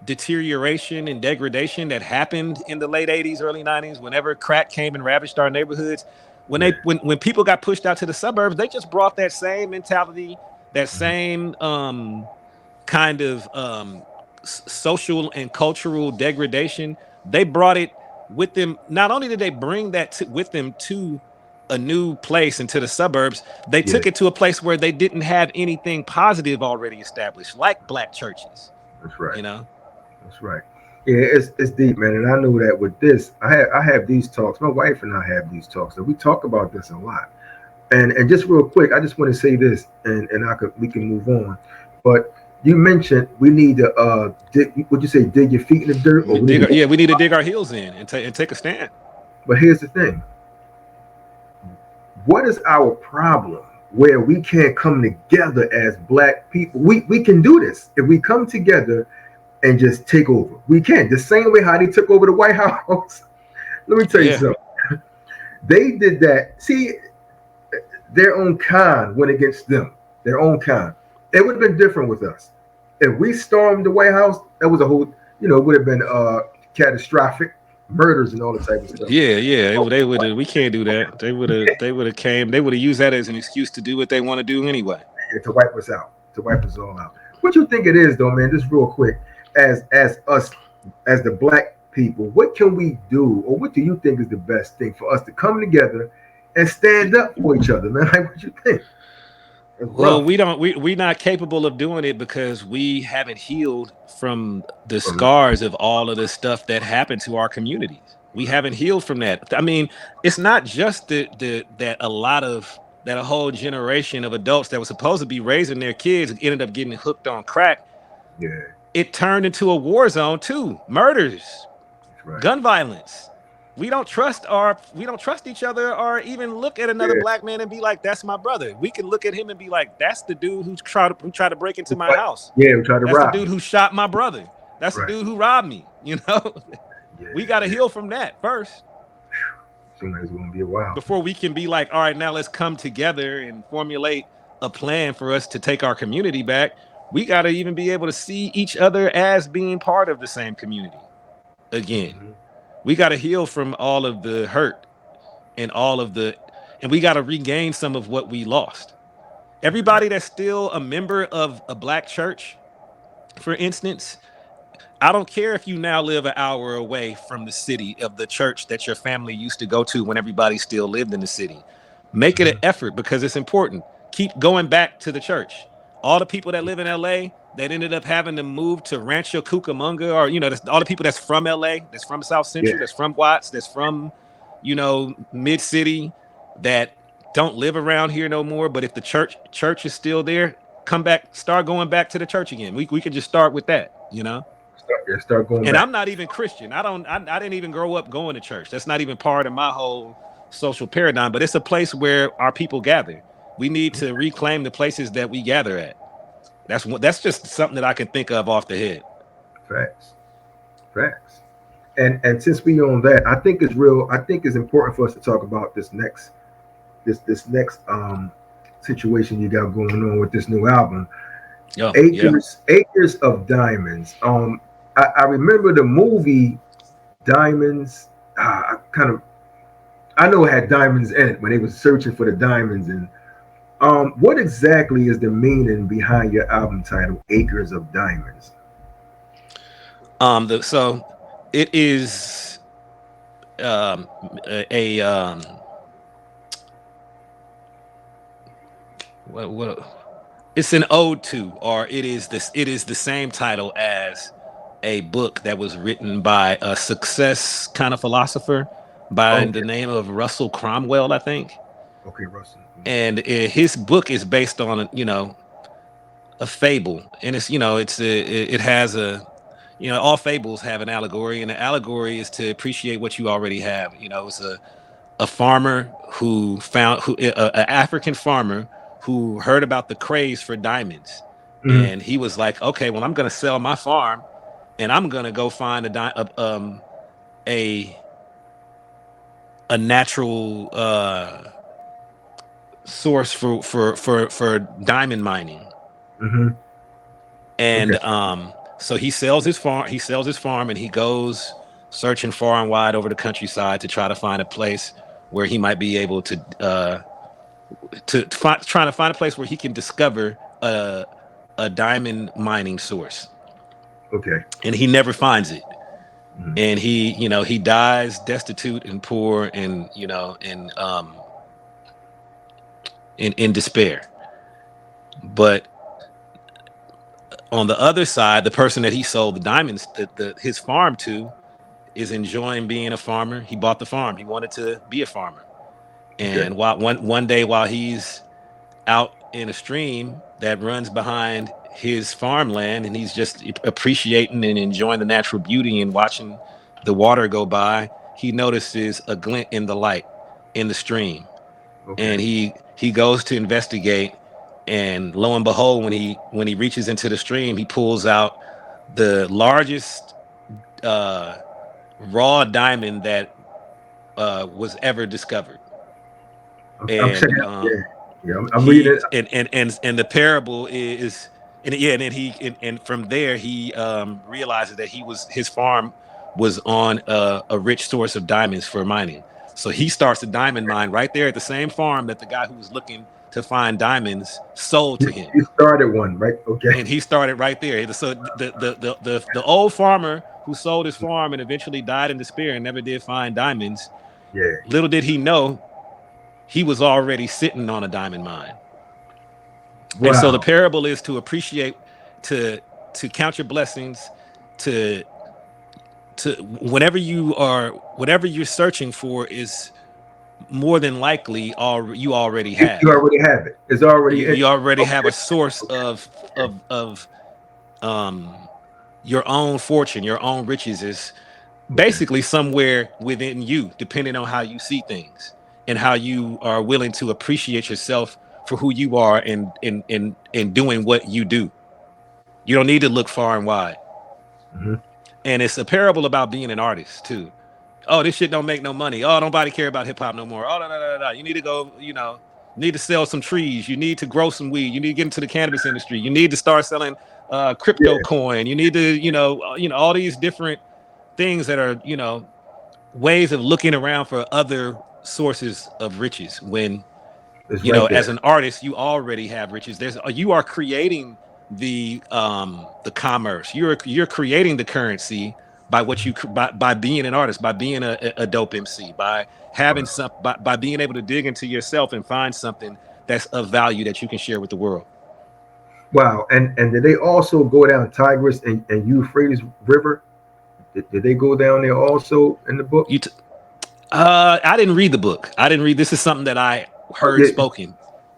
deterioration and degradation that happened in the late 80s, early 90s, whenever crack came and ravaged our neighborhoods. yeah. When people got pushed out to the suburbs, they just brought that same mentality, that Mhm. same kind of social and cultural degradation. They brought it with them. Not only did they bring that with them to a new place into the suburbs, they Yeah, took it to a place where they didn't have anything positive already established, like black churches. that's right. You know, That's right. Yeah, it's deep, man. And I know that with this, I have these talks. My wife and I have these talks. And we talk about this a lot. And just real quick, I just want to say this, and we can move on. But you mentioned we need to would you say dig your feet in the dirt, or we need to? yeah, we need to dig our heels in and take a stand. But here's the thing: what is our problem where we can't come together as black people? We can do this if we come together and just take over. We can the same way how they took over the White House. Let me tell you Yeah. something. They did that. See, their own kind went against them. Their own kind. It would have been different with us. If we stormed the White House, that was a whole, it would have been catastrophic murders and all the type of stuff. Yeah. They would have. We can't do that. They would have came. They would have used that as an excuse to do what they want to do anyway. To wipe us out, to wipe us all out. What you think it is, though, man? Just real quick, as us, as the black people, what can we do, or what do you think is the best thing for us to come together and stand up for each other, man? Like, what you think? It's Well, rough. we don't. We not capable of doing it because we haven't healed from the From scars of all of the stuff that happened to our communities. We haven't healed from that. I mean, it's not just the that a whole generation of adults that was supposed to be raising their kids ended up getting hooked on crack. Yeah. It turned into a war zone too. Murders, That's right. gun violence. We don't trust each other or even look at another Yeah. black man and be like, that's my brother. We can look at him and be like, that's the dude who tried to break into my But, house. yeah, we try to That's the rob dude me. who shot my brother. That's the Right. dude who robbed me. Yeah. We got to Yeah. heal from that first Seems like it's gonna be a while. before we can be like, all right, now let's come together and formulate a plan for us to take our community back. We got to even be able to see each other as being part of the same community again. Mm-hmm. We got to heal from all of the hurt and and we got to regain some of what we lost. Everybody that's still a member of a black church, for instance, I don't care if you now live an hour away from the city of the church that your family used to go to when everybody still lived in the city. Make it an Mm-hmm. effort because it's important. Keep going back to the church. All the people that live in LA that ended up having to move to Rancho Cucamonga, or all the people that's from LA, that's from South Yeah. Central, that's from Watts, that's from, mid city, that don't live around here no more. But if the church is still there, come back, start going back to the church again. We could just start with that. Start going And back. I'm not even Christian. I didn't even grow up going to church. That's not even part of my whole social paradigm, but it's a place where our people gather. We need to reclaim the places that we gather at. That's just something that I can think of off the head. Facts. Facts. And since we on that, I think it's real. I think it's important for us to talk about this next situation you got going on with this new album. Yeah, yeah. Acres of Diamonds. I remember the movie Diamonds. I kind of I know it had diamonds in it when they was searching for the diamonds. And what exactly is the meaning behind your album title, Acres of Diamonds? So it is a what it's an ode to, or it is the same title as a book that was written by a success kind of philosopher by the Okay, name of Russell Cromwell, I think. okay, Russell. And his book is based on a fable, and it has all fables have an allegory, and the allegory is to appreciate what you already have. It's a farmer who found who a African farmer who heard about the craze for diamonds, Mm-hmm. and he was like, okay, well, I'm going to sell my farm, and I'm going to go find a natural source for diamond mining. Mm-hmm. Okay. And so he sells his farm and he goes searching far and wide over the countryside to try to find a place where he might be able trying to find a place where he can discover a diamond mining source. Okay. And he never finds it. Mm-hmm. And he dies destitute and poor and in despair. But on the other side, the person that he sold the diamonds, his farm to, is enjoying being a farmer. He bought the farm. He wanted to be a farmer. Okay. And one day while he's out in a stream that runs behind his farmland, and he's just appreciating and enjoying the natural beauty and watching the water go by, he notices a glint in the light in the stream. Okay. And he goes to investigate, and lo and behold, when he reaches into the stream, he pulls out the largest raw diamond that was ever discovered. I'm checking And out. Yeah. Yeah. I'm reading he it. and the parable is, and then and from there he realizes that his farm was on a rich source of diamonds for mining. So he starts a diamond mine right there at the same farm that the guy who was looking to find diamonds sold to him. You started one, right? Okay. And he started right there. So the old farmer who sold his farm and eventually died in despair and never did find diamonds, Yeah. little did he know he was already sitting on a diamond mine. And so the Wow. parable is to appreciate, to count your blessings, to whatever you're searching for is more than likely you already You have. already have it. It's already in. You already have Okay. a source Okay. of your own fortune, your own riches is Okay. basically somewhere within you, depending on how you see things and how you are willing to appreciate yourself for who you are and doing what you do. You don't need to look far and wide. Hmm. And it's a parable about being an artist too. Oh, this shit don't make no money. Oh, nobody care about hip hop no more. Oh, no, no, no, no. You need to go, need to sell some trees. You need to grow some weed. You need to get into the cannabis industry. You need to start selling crypto Yeah, coin. You need to, all these different things that are, ways of looking around for other sources of riches when it's right as there. an artist you already have riches. You are creating the commerce. You're creating the currency by what you by being an artist, by being a dope MC, by having Wow. some by being able to dig into yourself and find something that's of value that you can share with the world. Wow. And did they also go down Tigris and Euphrates River? Did they go down there also in the book? you t- I didn't read the book. I didn't read. This is something that I Oh, heard yeah, spoken.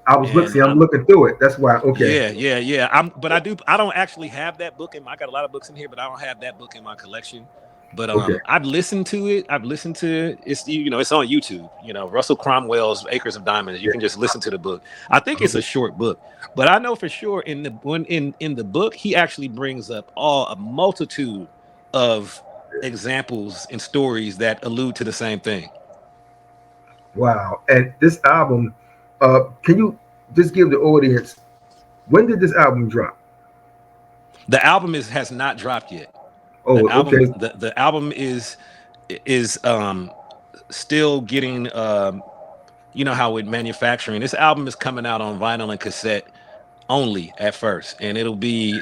I was looking. And See, I'm looking through it. That's why. Okay. Yeah, yeah, yeah. But I don't actually have that book in my. I got a lot of books in here, but I don't have that book in my collection. But Okay. I've listened to it. I've listened to it's it's on YouTube. Russell Cromwell's Acres of Diamonds. You Yeah. can just listen to the book. I think it's Okay. a short book, but I know for sure in the book he actually brings up a multitude of examples and stories that allude to the same thing. Wow. And this album, can you just give the audience when did this album drop? The album has not dropped yet. Oh, okay. The album is still getting how with manufacturing, this album is coming out on vinyl and cassette only at first, and it'll be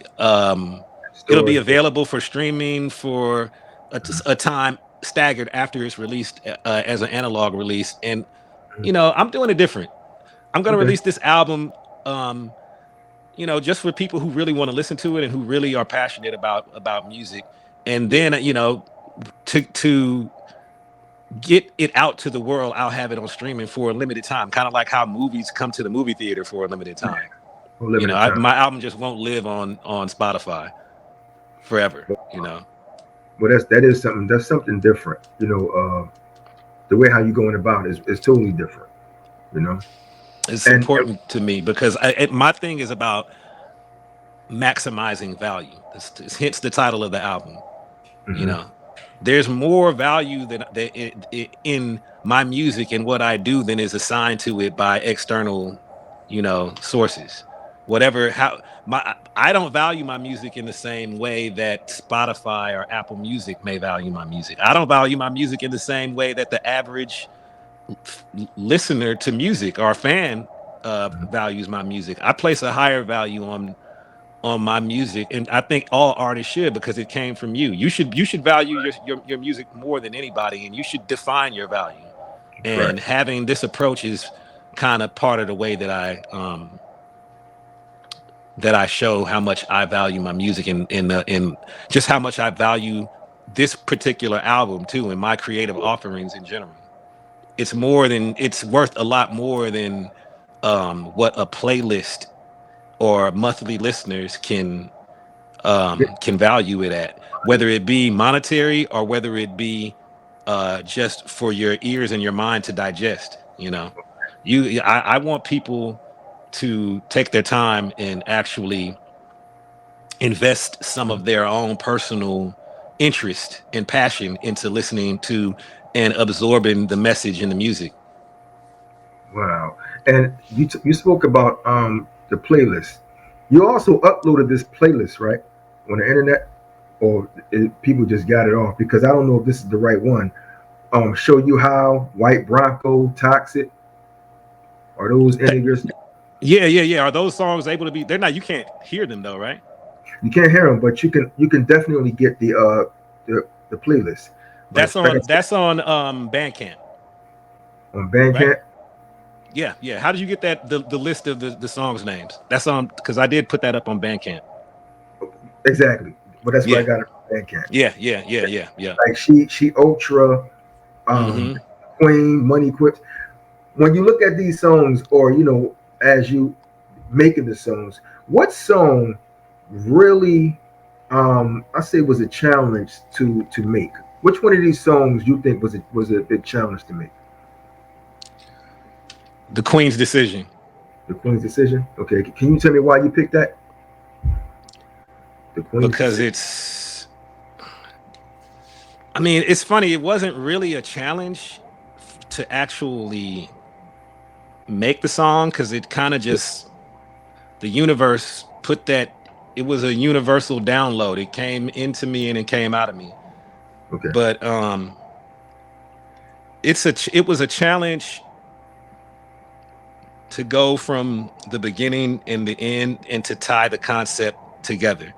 Stores. available for streaming for a time staggered after it's released as an analog release. And I'm doing it different. I'm going to Okay. release this album um just for people who really want to listen to it and who really are passionate about music. And Yeah. then to get it out to the world, I'll have it on streaming for a limited time, kind of like how movies come to the movie theater for a limited time. For limited time. My album just won't live on Spotify forever. Well, that is something. That's something different. The way how you going about is totally different. You know. It's And important to me because my thing is about maximizing value. Hence the title of the album. You mhm. know, there's more value in my music and what I do than is assigned to it by external, sources. Whatever, how I don't value my music in the same way that Spotify or Apple Music may value my music. I don't value my music in the same way that the average listener to music or fan values my music. I place a higher value on my music, and I think all artists should, because it came from you. You should value your music more than anybody, and you should define your value. Right. And having this approach is kind of part of the way that I show how much I value my music, and in just how much I value this particular album too, and my creative offerings in general. It's worth a lot more than what a playlist or monthly listeners Yeah. can value it at, whether it be monetary or whether it be just for your ears and your mind to digest. I want people to take their time and actually invest some of their own personal interest and passion into listening to and absorbing the message in the music. Wow. And you spoke about the playlist. You also uploaded this playlist, right, on the internet, or people just got it off? Because I don't know if this is the right one. Show you how White Bronco, Toxic, are those any of your? Yeah, yeah, yeah. Are those songs able to be? They're not. You can't hear them though, right? You can't hear them, but you can definitely get the playlist. Like That's like I on said, that's on Bandcamp, on right? Bandcamp. Yeah, yeah. How did you get the list of the songs names? That's on, because I did put that up on Bandcamp. Exactly. But that's where I Yeah, got it from Bandcamp. yeah, yeah, yeah, yeah, yeah. Like she ultra um Mm-hmm. Queen, Money Quips. When you look at these songs, or as you making the songs, what song really? I say was a challenge to make. Which one of these songs you think was a big challenge to make? The Queen's Decision. The Queen's Decision. Okay, can you tell me why you picked that? The Queen's Because Decision. it's, I mean, it's funny. It wasn't really a challenge to actually make the song because it kind of just, the universe put that, it was a universal download. It came into me and it came out of me. Okay. But it was a challenge to go from the beginning and the end and to tie the concept together,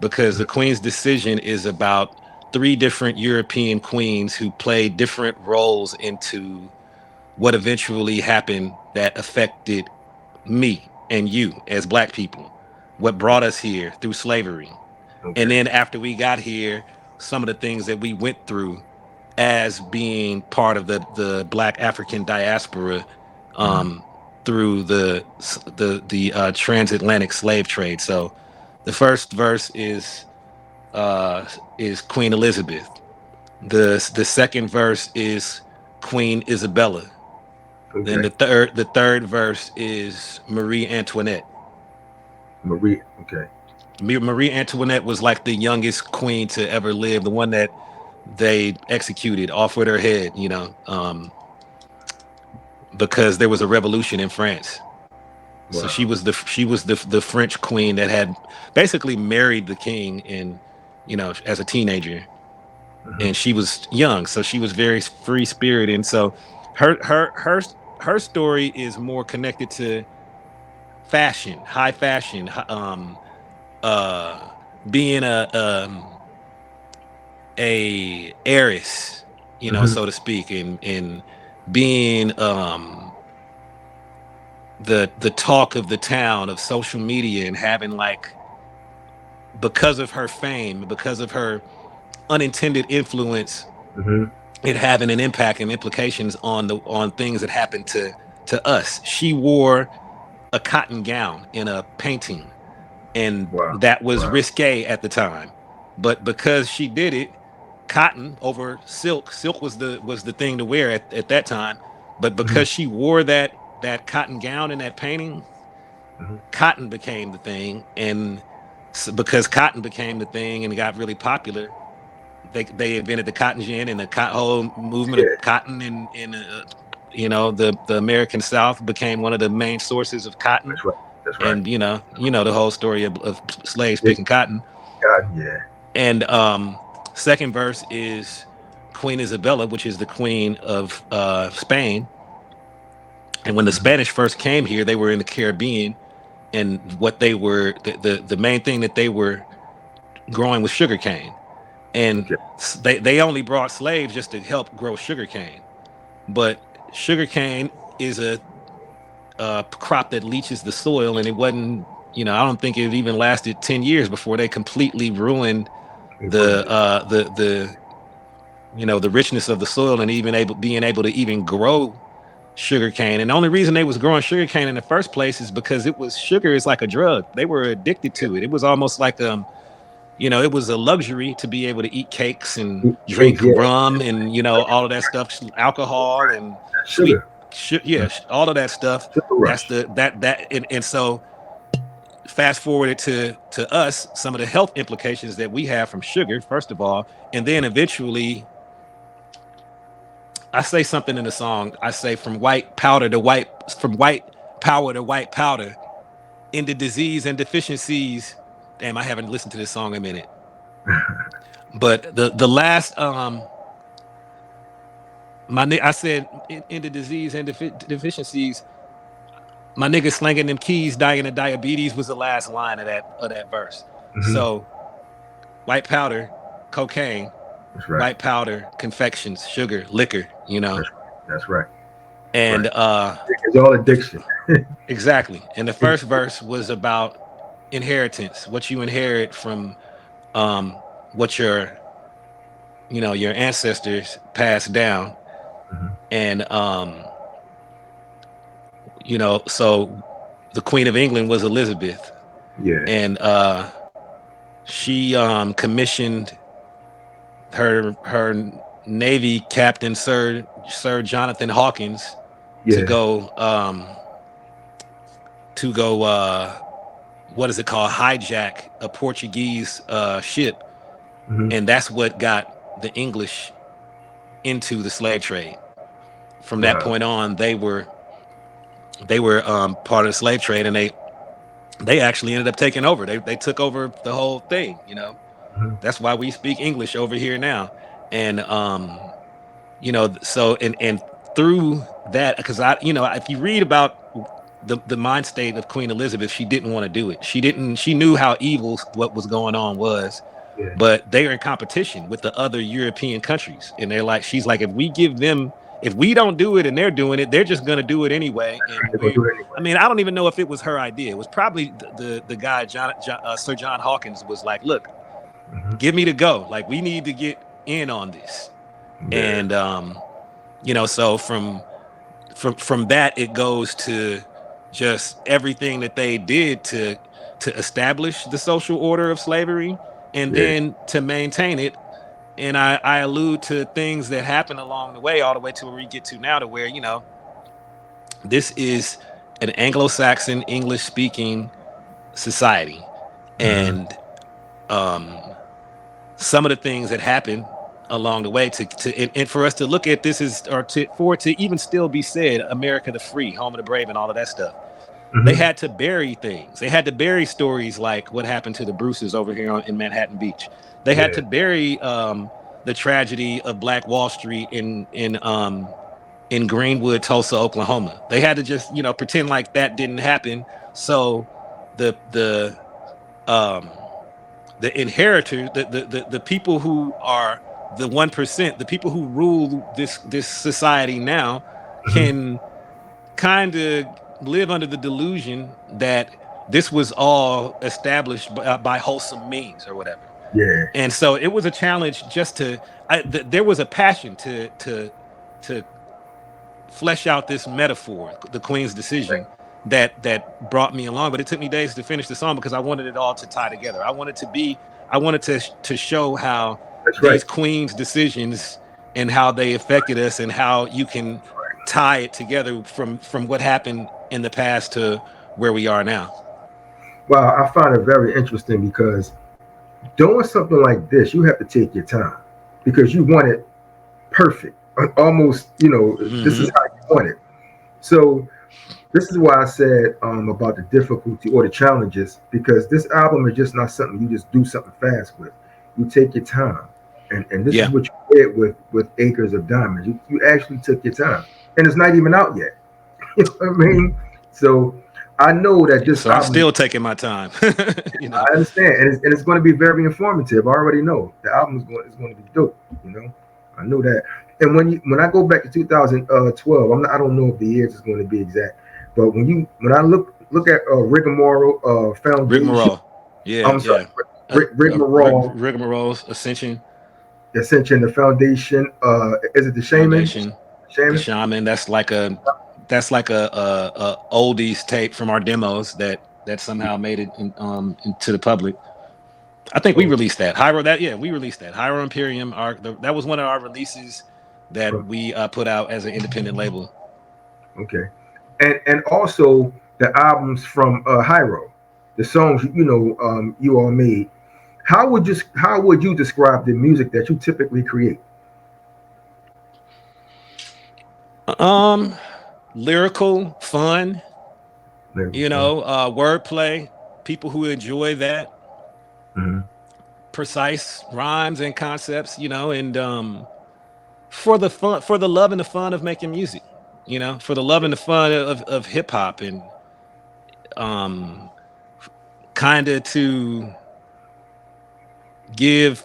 because the Queen's Decision is about three different European queens who played different roles into what eventually happened that affected me and you as Black people, what brought us here through slavery. And Okay. then after we got here, some of the things that we went through as being part of the Black African diaspora, Mhm. um, through the transatlantic slave trade. So the first verse is Queen Elizabeth. The second verse is Queen Isabella. Then Okay. the third verse is Marie Antoinette. Marie. Okay. Marie Antoinette was like the youngest queen to ever live, the one that they executed off with her head, because there was a revolution in France. So Wow. she was the French queen that had basically married the king in, as a teenager, Hmm. and she was young, so she was very free spirited. And so her story is more connected to fashion, high fashion, uh, being a heiress, Hmm. so to speak, and being the talk of the town, of social media, and having, like, because of her fame, because of her unintended influence, Hmm. it having an impact and implications on things that happened to us. She wore a cotton gown in a painting, and Wow. that was Wow. risque at the time. But because she did it, cotton over silk, silk was the thing to wear at that time. But Hmm. because she wore that cotton gown in that painting, Hmm. cotton became the thing. And because cotton became the thing and got really popular, they invented the cotton gin and the whole movement of Yeah. cotton in the American South became one of the main sources of cotton. That's right. That's right. And the whole story of slaves Yeah. picking cotton. God. Yeah. And second verse is Queen Isabella, which is the queen of Spain. And when the Hmm. Spanish first came here, they were in the Caribbean, and what they were, the main thing that they were growing was sugarcane. And Okay. they only brought slaves just to help grow sugarcane. But sugarcane is a crop that leaches the soil, and it wasn't, I don't think it even lasted 10 years before they completely ruined We the ruined it. uh the richness of the soil, and even being able to even grow sugarcane. And the only reason they was growing sugarcane in the first place is because sugar is like a drug. They were addicted to it. It was almost like it was a luxury to be able to eat cakes and drink Yeah. rum and all of that stuff, alcohol and sweet, Sugar. yeah, all of that stuff. Sugar That's rush. and so fast forwarded to us, some of the health implications that we have from sugar, first of all, and then eventually, I say something in the song. I say from white power to white powder, into disease and deficiencies. Damn, I haven't listened to this song in a minute. But the last I said into disease and deficiencies. My nigga slanging them keys, dying of diabetes was the last line of that verse. Hmm. So white powder, cocaine, That's right. white powder, confections, sugar, liquor, That's right. That's right. and Right. It's all the addiction. exactly. And the first verse was about inheritance, what you inherit from what your ancestors passed down. Hmm. And so the Queen of England was Elizabeth. Yeah. And she commissioned her Navy captain, Sir Jonathan Hawkins, to Yeah. go what is it called, hijack a Portuguese ship, Hmm. and that's what got the English into the slave trade. From that Wow. point on, they were part of the slave trade, and they actually ended up taking over. They took over the whole thing. Hmm. That's why we speak English over here now. And so and through that, because if you read about the mind state of Queen Elizabeth, she didn't want to do it. She knew how evil what was going on was, Yeah. but they are in competition with the other European countries, and she's like, if we don't do it and they're doing it, they're just going to do it anyway. And They're gonna do it anyway. I mean, I don't even know if it was her idea. It was probably the guy, Sir John Hawkins, was like, look, Hmm. give me the go. Like, we need to get in on this. Yeah. And so from that, it goes to just everything that they did to establish the social order of slavery, and Yeah. then to maintain it. And I allude to things that happen along the way, all the way to where we get to now, to where this is an Anglo-Saxon English speaking society. Hmm. And some of the things that happen along the way and for us to look at this is, or for it to even still be said, America the free, home of the brave, and all of that stuff. They Hmm. had to bury things. They had to bury stories like what happened to the Bruces over here in Manhattan Beach. They had Yeah. to bury the tragedy of Black Wall Street in Greenwood, Tulsa, Oklahoma. They had to just pretend like that didn't happen. So the the um, the inheritors, the people who are the 1%, the people who rule this society now, Hmm. can kind of live under the delusion that this was all established by wholesome means or whatever. Yeah. And so it was a challenge just there was a passion to flesh out this metaphor, the Queen's decision, that brought me along. But it took me days to finish the song because I wanted it all to tie together. I wanted to show how That's right. these Queen's decisions and how they affected us, and how you can tie it together from what happened in the past to where we are now. Well, I find it very interesting because doing something like this, you have to take your time because you want it perfect. Almost, this is Hmm. how you want it. So this is why I said about the difficulty or the challenges, because this album is just not something you just do something fast with. You take your time, and this is Yeah. what you did with Acres of Diamonds. You actually took your time, and it's not even out yet. You know what I mean? So I know that this So I'm album, still taking my time. you know. I understand, and it's going to be very informative. I already know the album is going to be dope. You know, I know that. And when I go back to 2012, I don't know if the years is going to be exact, but when I look at Rigmarole Foundation, Rigmarole. Yeah, I'm sorry, yeah. Rigmarole Rigmarole's Ascension Ascension, the Foundation. Is it the Shaman? Foundation, the Shaman. Shaman. That's like a oldies tape from our demos that somehow made it into the public. I think we Oh, released that. We released that. Hiero Imperium. That was one of our releases that oh, we put out as an independent label. okay. And also the albums from Hyro, the songs you all made. How would you describe the music that you typically create? Um, Lyrical, fun, Lyrical fun. wordplay. People who enjoy that, Hmm. precise rhymes and concepts, and for the fun, for the love and the fun of making music, for the love and the fun of hip hop, and um kind of to give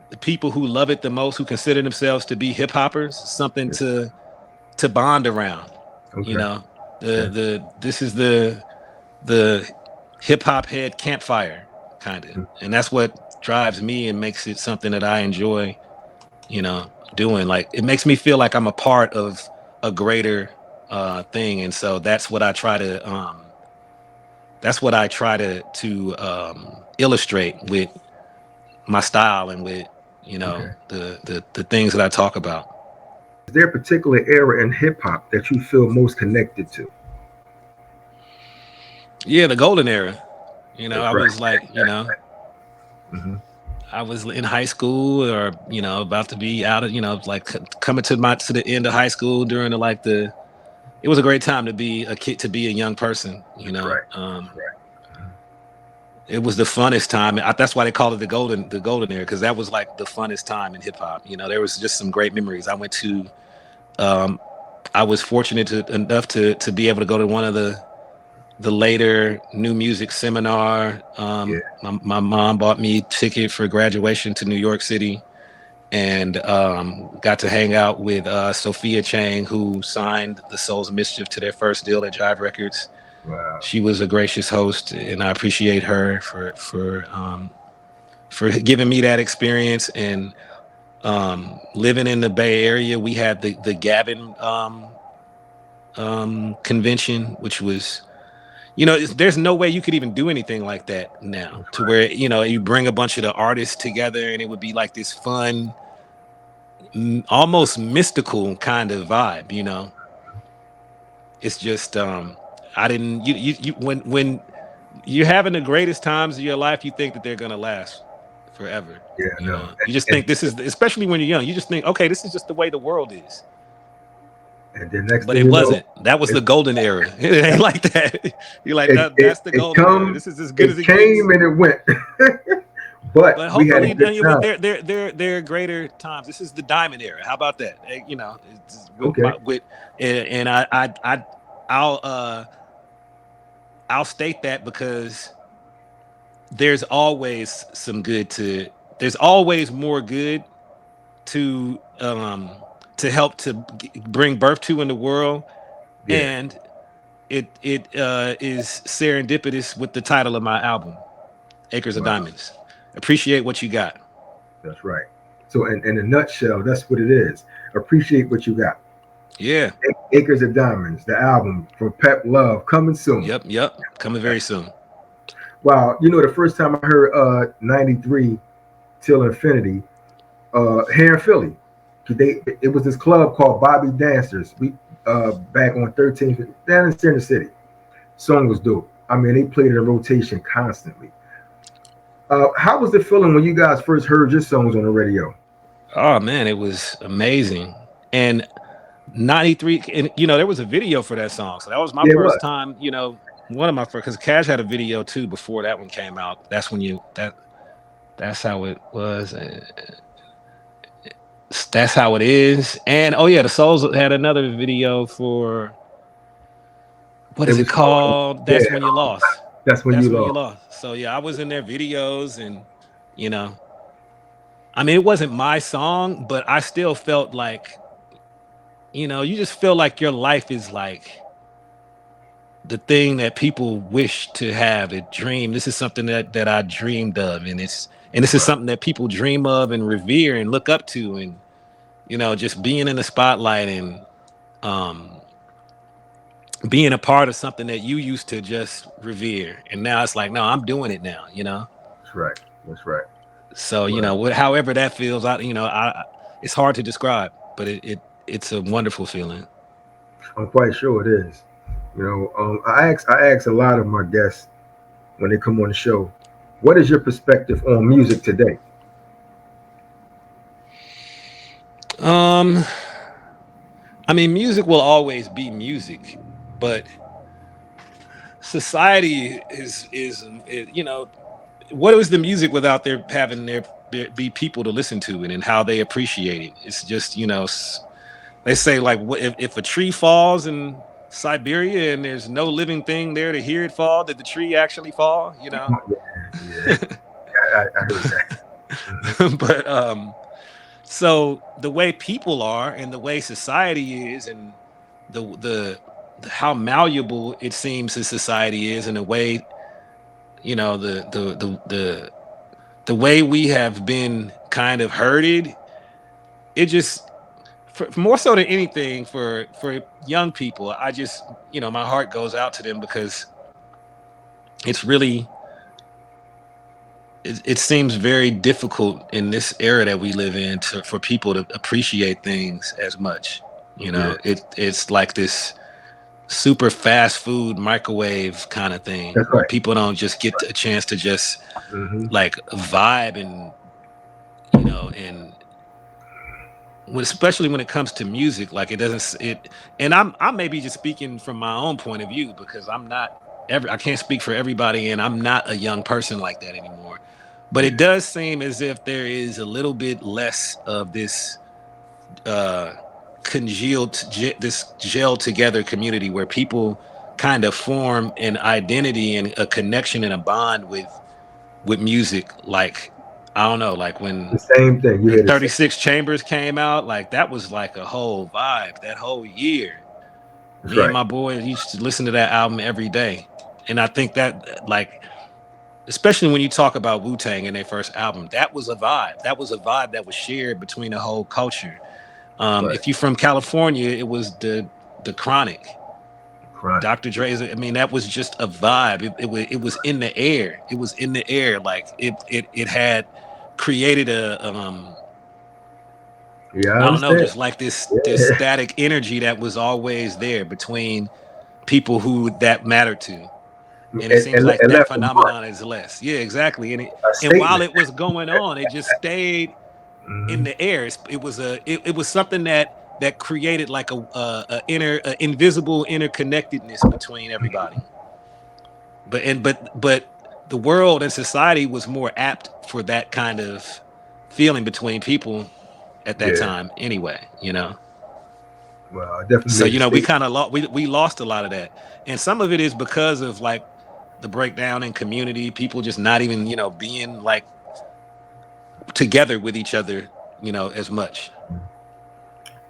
the people who love it the most, who consider themselves to be hip hoppers, something Yeah. to bond around. You Okay. know, Okay. this is the hip hop head campfire kind of, and that's what drives me and makes it something that I enjoy, doing. Like, it makes me feel like I'm a part of a greater thing, and so that's what I try to illustrate with my style and with, you know, Okay. the things that I talk about. Is there a particular era in hip hop that you feel most connected to? Yeah, the golden era. You know, That's I right. was like, you know, Hmm. I was in high school or, you know, about to be out of, you know, like coming to the end of high school during the it was a great time to be a kid, to be a young person, you That's know. right. That's right. Mhm. It was the funnest time. That's why they call it the golden era, because that was like the funnest time in hip hop. You know, there was just some great memories. Um, I was fortunate enough to be able to go to one of the later new music seminar. Yeah. My mom bought me ticket for graduation to New York City, and got to hang out with Sophia Chang, who signed the Souls of Mischief to their first deal at Jive Records. Wow. She was a gracious host, and I appreciate her for giving me that experience. And living in the Bay Area, we had the Gavin convention, which was, you know, there's no way you could even do anything like that now, That's to right. where, you know, you bring a bunch of the artists together and it would be like this fun, almost mystical kind of vibe, you know. It's just I didn't you when you're having the greatest times of your life, you think that they're gonna last forever. Yeah. You No. know, you just And think this is, especially when you're young, you just think, okay, this is just the way the world is. and then next But thing it you know, wasn't. That was it the golden era. It ain't like that. You're like, it that's the it golden era. come This is as good as it it came gets. and it went. But But we had a hopefully, good time. there are greater times. This is the diamond era. How about that? You know, with Okay. my with and I'll I'll state that because there's always some good to there's always more good to help to bring birth to in the world. Yeah. And it is serendipitous with the title of my album, Acres of Wow. Diamonds. Appreciate what you got. That's right. So in a nutshell, that's what it is. Appreciate what you got. Yeah. Acres of Diamonds, the album from Pep Love, coming soon. Yep, coming very soon. Wow, you know the first time I heard 93 Till Infinity, here in Philly. It was this club called Bobby Dancers. We back on 13th down in Center City. Song was dope. I mean, they played it in rotation constantly. How was the feeling when you guys first heard your songs on the radio? Oh man, it was amazing. And 93, and you know, there was a video for that song. So that was my Yeah, it first was. time, you know, one of my first, because Cash had a video too before that one came out. That's when that's how it was. That's how it is. And oh yeah, the Souls had another video for, what It is it was called, called? yeah. That's When You Lost. That's when you That's When You lost. Lost. So yeah, I was in their videos, and you know, I mean, it wasn't my song, but I still felt like, you know, you just feel like your life is like the thing that people wish to have, a dream. This is something that I dreamed of, and this is Wow, something that people dream of and revere and look up to, and you know, just being in the spotlight and um being a part of something that you used to just revere, and now it's like, no, I'm doing it now, you know. that's right. That's right. So you Well, know, however that feels, I, you know, it's hard to describe, but it's a wonderful feeling. I'm quite sure it is. You know, I ask a lot of my guests when they come on the show, what is your perspective on music today? um I mean, music will always be music, but society is, you know, what is the music without there having there be people to listen to it and how they appreciate it? It's just, you know, they say like, what if a tree falls in Siberia and there's no living thing there to hear it fall, did the tree actually fall, you know? Yeah, I heard that. Hmm. But so the way people are and the way society is, and how malleable it seems that society is, and the way, you know, the way we have been kind of herded, it just, more so than anything, for young people, I just, you know, my heart goes out to them, because it's really, it seems very difficult in this era that we live in for people to appreciate things as much. You Yeah, know, it's like this super fast food microwave kind of thing that's where right. people don't just get a chance to just Hmm. like vibe and and especially when it comes to music, like it doesn't it and I may be just speaking from my own point of view because I'm not I can't speak for everybody and I'm not a young person like that anymore. But it Yeah, does seem as if there is a little bit less of this uh this gel together community where people kind of form an identity and a connection and a bond with music. Like I don't know, like the same thing. You when hear the same. 36 Chambers came out, like that was like a whole vibe that whole year. That's Me and right. my boy used to listen to that album every day. And I think that like especially when you talk about Wu-Tang in their first album, that was a vibe. That was a vibe that was shared between the whole culture. Right. If you're from California, it was the Chronic, Chronic. Dr. Dre's. I mean, that was just a vibe. It was in the air. It was in the air. Like it had created Yeah, I I don't know, understand. just like this Yeah. static energy that was always there between people who that mattered to. And it seems like And that left a mark, phenomenon is less. Yeah, exactly. a And while statement. it was going on, it just stayed in Hmm. the air. It was something that created like a invisible interconnectedness between everybody. But the world and society was more apt for that kind of feeling between people at that Yeah. time anyway, you know. Well, I definitely So made a we statement. kind of we lost a lot of that, and some of it is because of like the breakdown in community, people just not even being like together with each other, as much.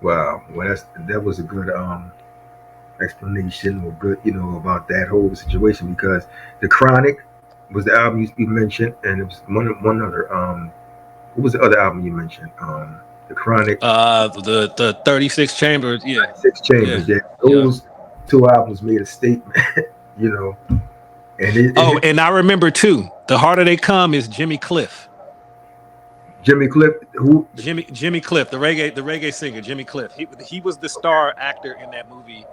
Wow. Well, that was a good explanation or good, about that whole situation because the Chronic was the album you mentioned, and it was one other. What was the other album you mentioned? The Chronic, The 36 chambers, yeah, Six yeah, Chambers. Yeah, yeah. those two albums made a statement, you know, and it Oh, hit and I remember too. The harder they come is Jimmy Cliff. Jimmy Cliff, who Jimmy Cliff, the reggae singer, Jimmy Cliff. He was the star actor in that movie,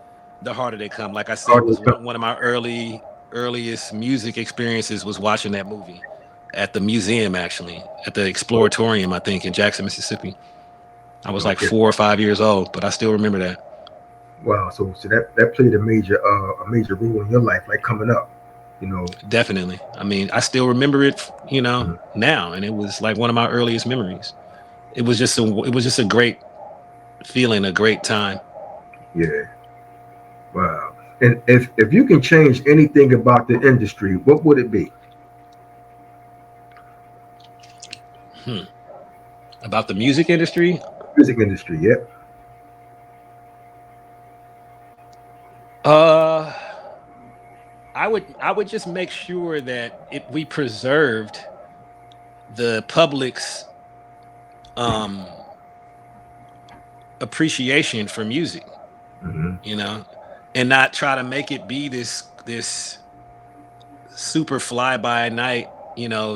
The Harder They Come. Like I said, already was one of my earliest music experiences was watching that movie at the museum, actually at the Exploratorium, I think, in Jackson, Mississippi. I was like okay. 4 or 5 years old, but I still remember that. Wow, so that played a major role in your life, like coming up, you know. Definitely. I mean, I still remember it, Mhm. now, and it was like one of my earliest memories. It was just a great feeling, a great time. Yeah, wow. And if you can change anything about the industry, what would it be? Hmm. About the music industry, Music industry, yep. uh, I would just make sure that we preserved the public's um appreciation for music, Hmm. you know, and not try to make it be this super fly by night,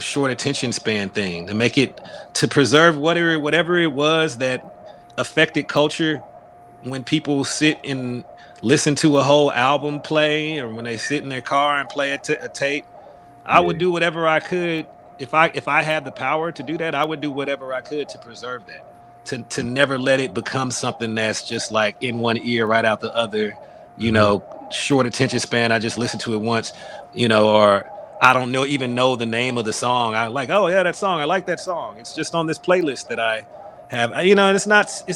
short attention span thing. To make it to preserve whatever it was that affected culture when people sit and listen to a whole album play, or when they sit in their car and play a tape. I would Yeah. do whatever I could if I had the power to do that. I would do whatever I could to preserve that, to never let it become something that's just like in one ear right out the other, Hmm. short attention span. I just listen to it once, or I don't even know the name of the song. I like, oh yeah, that song. I like that song. It's just on this playlist that I have. And it's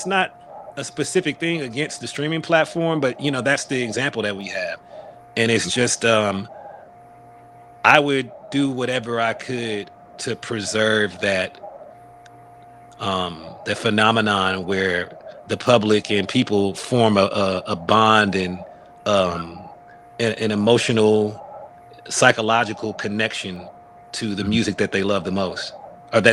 not a specific thing against the streaming platform, but that's the example that we have. And it's just I would do whatever I could to preserve that phenomenon where the public and people form a bond and an emotional psychological connection to the music that they love the most,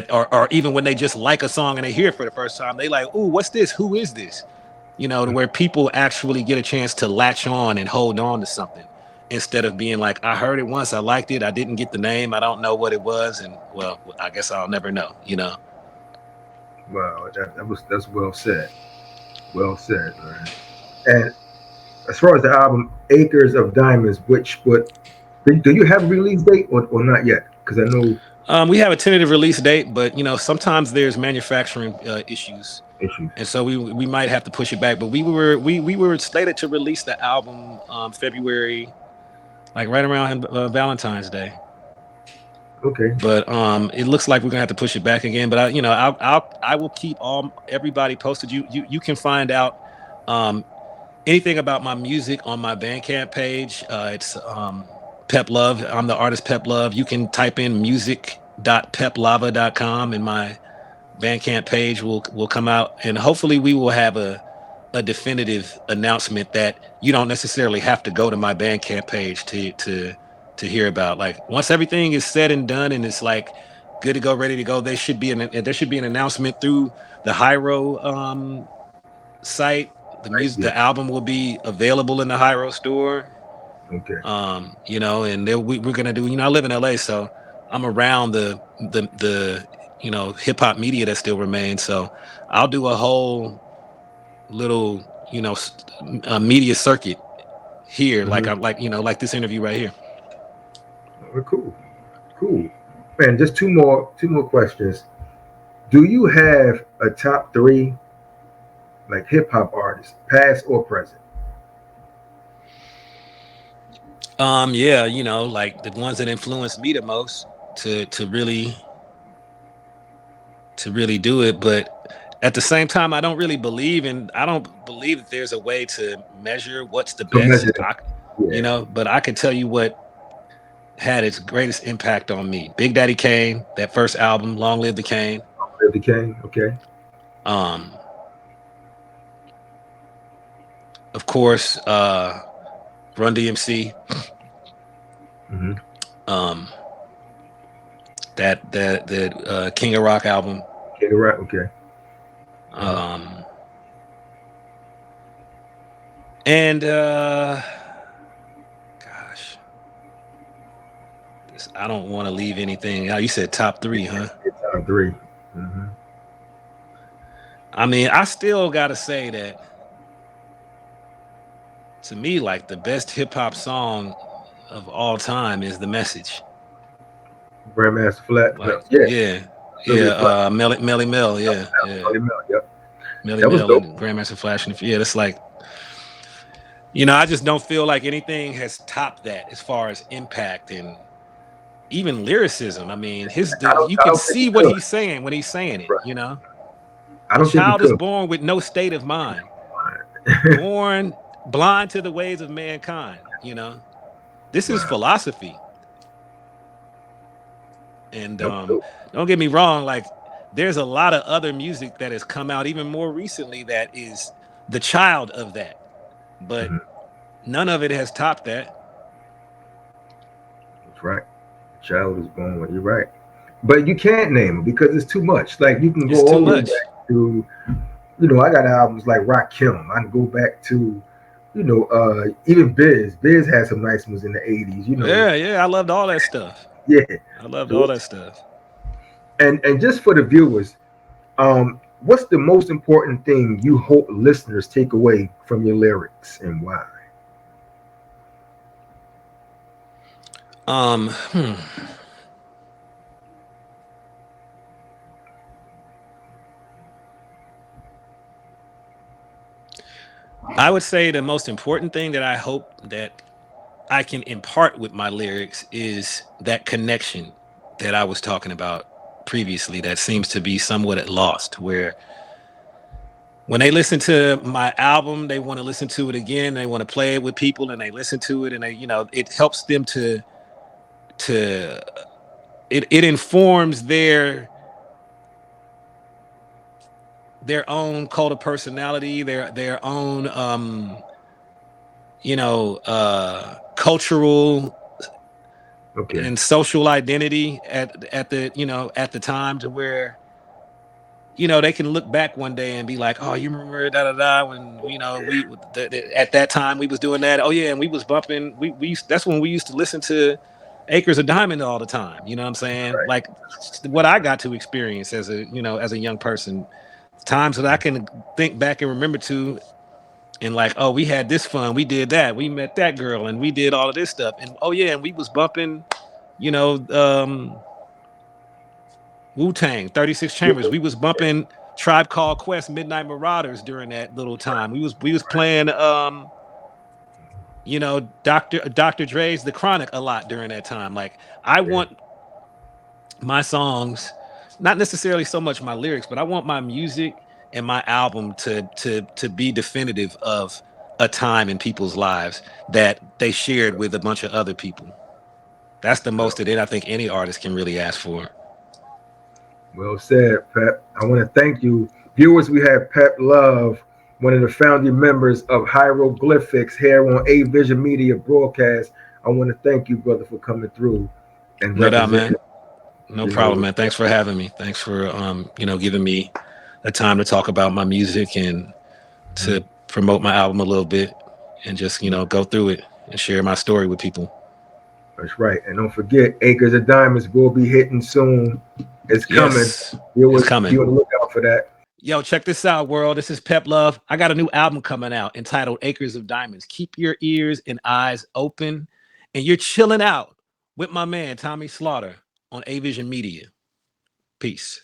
or even when they just like a song and they hear it for the first time, they like, ooh, what's this, who is this, to where people actually get a chance to latch on and hold on to something instead of being like, I heard it once, I liked it, I didn't get the name, I don't know what it was, and well, I guess I'll never know, you know. Wow, that's well said. Well said, man. And as far as the album Acres of Diamonds, which what do you have a release date or not yet? Because I know We have a tentative release date, but you know, sometimes there's manufacturing issues, issues. and so we might have to push it back. But we were slated to release the album February, like right around Valentine's Day. Okay. But it looks like we're gonna have to push it back again. But I will keep everybody posted. You can find out um, anything about my music on my Bandcamp page. It's Pep Love. I'm the artist Pep Love. You can type in music.peplava.com and my Bandcamp page will come out, and hopefully we will have a definitive announcement that you don't necessarily have to go to my Bandcamp page to hear about. Like once everything is said and done and it's like good to go, ready to go, there should be an announcement through the Hiero site. Right. Yeah. The album will be available in the Hiero store. Okay. You know, and we're gonna do. You know, I live in LA, so I'm around the you know hip hop media that still remains. So I'll do a whole little you know media circuit here, like Mm-hmm. I'm like you know like this interview right here. Oh, cool. Cool. And just two more questions. Do you have a top three like hip hop artists, past or present? Yeah, you know, like the ones that influenced me the most to really do it, but at the same time, I don't believe that there's a way to measure what's the To measure best. them. Yeah. But I can tell you what had its greatest impact on me. Big Daddy Kane, that first album, Long Live the Kane. Baby King. Okay. Um, of course, Run DMC. Mm-hmm. Um, that King of Rock album. Okay. Right. Okay. Um, and gosh, I don't want to leave anything. You said top three, huh? It's top three. Mm-hmm. I mean, I still gotta say that to me, like the best hip hop song of all time is The Message. Grandmaster Flat. Like, Yeah. yeah, Sylvia Flat. yeah, Melly Mel, yeah, yeah, Melly Mel. Yep. Melly That was Mel dope. and Grandmaster Flash, and yeah, it's like you know, I just don't feel like anything has topped that as far as impact and even lyricism. I mean, you I can don't think see it what could. he's saying when he's saying it. Right. You know, I a don't think he child is could. born with no state of mind, born blind to the ways of mankind. You know, this is Wow. philosophy. And That was dope. don't get me wrong, like there's a lot of other music that has come out even more recently that is the child of that, but Mm-hmm. none of it has topped that. That's right. Child is born when you're right. But you can't name them because it's too much. Like you can go It's too all the way much. back to, I got albums like Rock Kim. I can go back to, even Biz. Biz had some nice ones in the '80s. Yeah, yeah, I loved all that stuff. Yeah. I loved So all that stuff. and just for the viewers, what's the most important thing you hope listeners take away from your lyrics and why? Um, hmm. I would say the most important thing that I hope that I can impart with my lyrics is that connection that I was talking about previously that seems to be somewhat lost, where when they listen to my album, they want to listen to it again, they want to play it with people and they listen to it and it helps them to it informs their own cult of personality, their own cultural Okay. and social identity at the time, to where you know, they can look back one day and be like, oh, you remember da da da when, you know, at that time we was doing that. Oh yeah, and we was bumping. That's when we used to listen to Acres of Diamond all the time. You know what I'm saying? Right. Like what I got to experience as a, you know, as a young person, times that I can think back and remember to, and like, oh, we had this fun, we did that, we met that girl, and we did all of this stuff, and oh yeah, and we was bumping, you know, Wu-Tang, 36 Chambers. We was bumping Tribe Called Quest, Midnight Marauders during that little time. We was playing you know, Dr. Dre's The Chronic a lot during that time. Like I Yeah. want my songs, not necessarily so much my lyrics, but I want my music and my album to be definitive of a time in people's lives that they shared with a bunch of other people. That's the most that I think any artist can really ask for. Well said, Pep. I want to thank you. Viewers, we have Pep Love, one of the founding members of Hieroglyphics here on A Vision Media Broadcast. I want to thank you, brother, for coming through and No doubt, man. representing, No you know, problem, with man. Thanks for having me. Thanks for you know, giving me a time to talk about my music and to promote my album a little bit and just, you know, go through it and share my story with people. that's right. And don't forget, Acres of Diamonds will be hitting soon. It's coming. Yes, it's Viewers, be coming. on the lookout for that. Yo, check this out, world. This is Pep Love. I got a new album coming out entitled Acres of Diamonds. Keep your ears and eyes open. And you're chilling out with my man, Tommy Slaughter, on A Vision Media. Peace.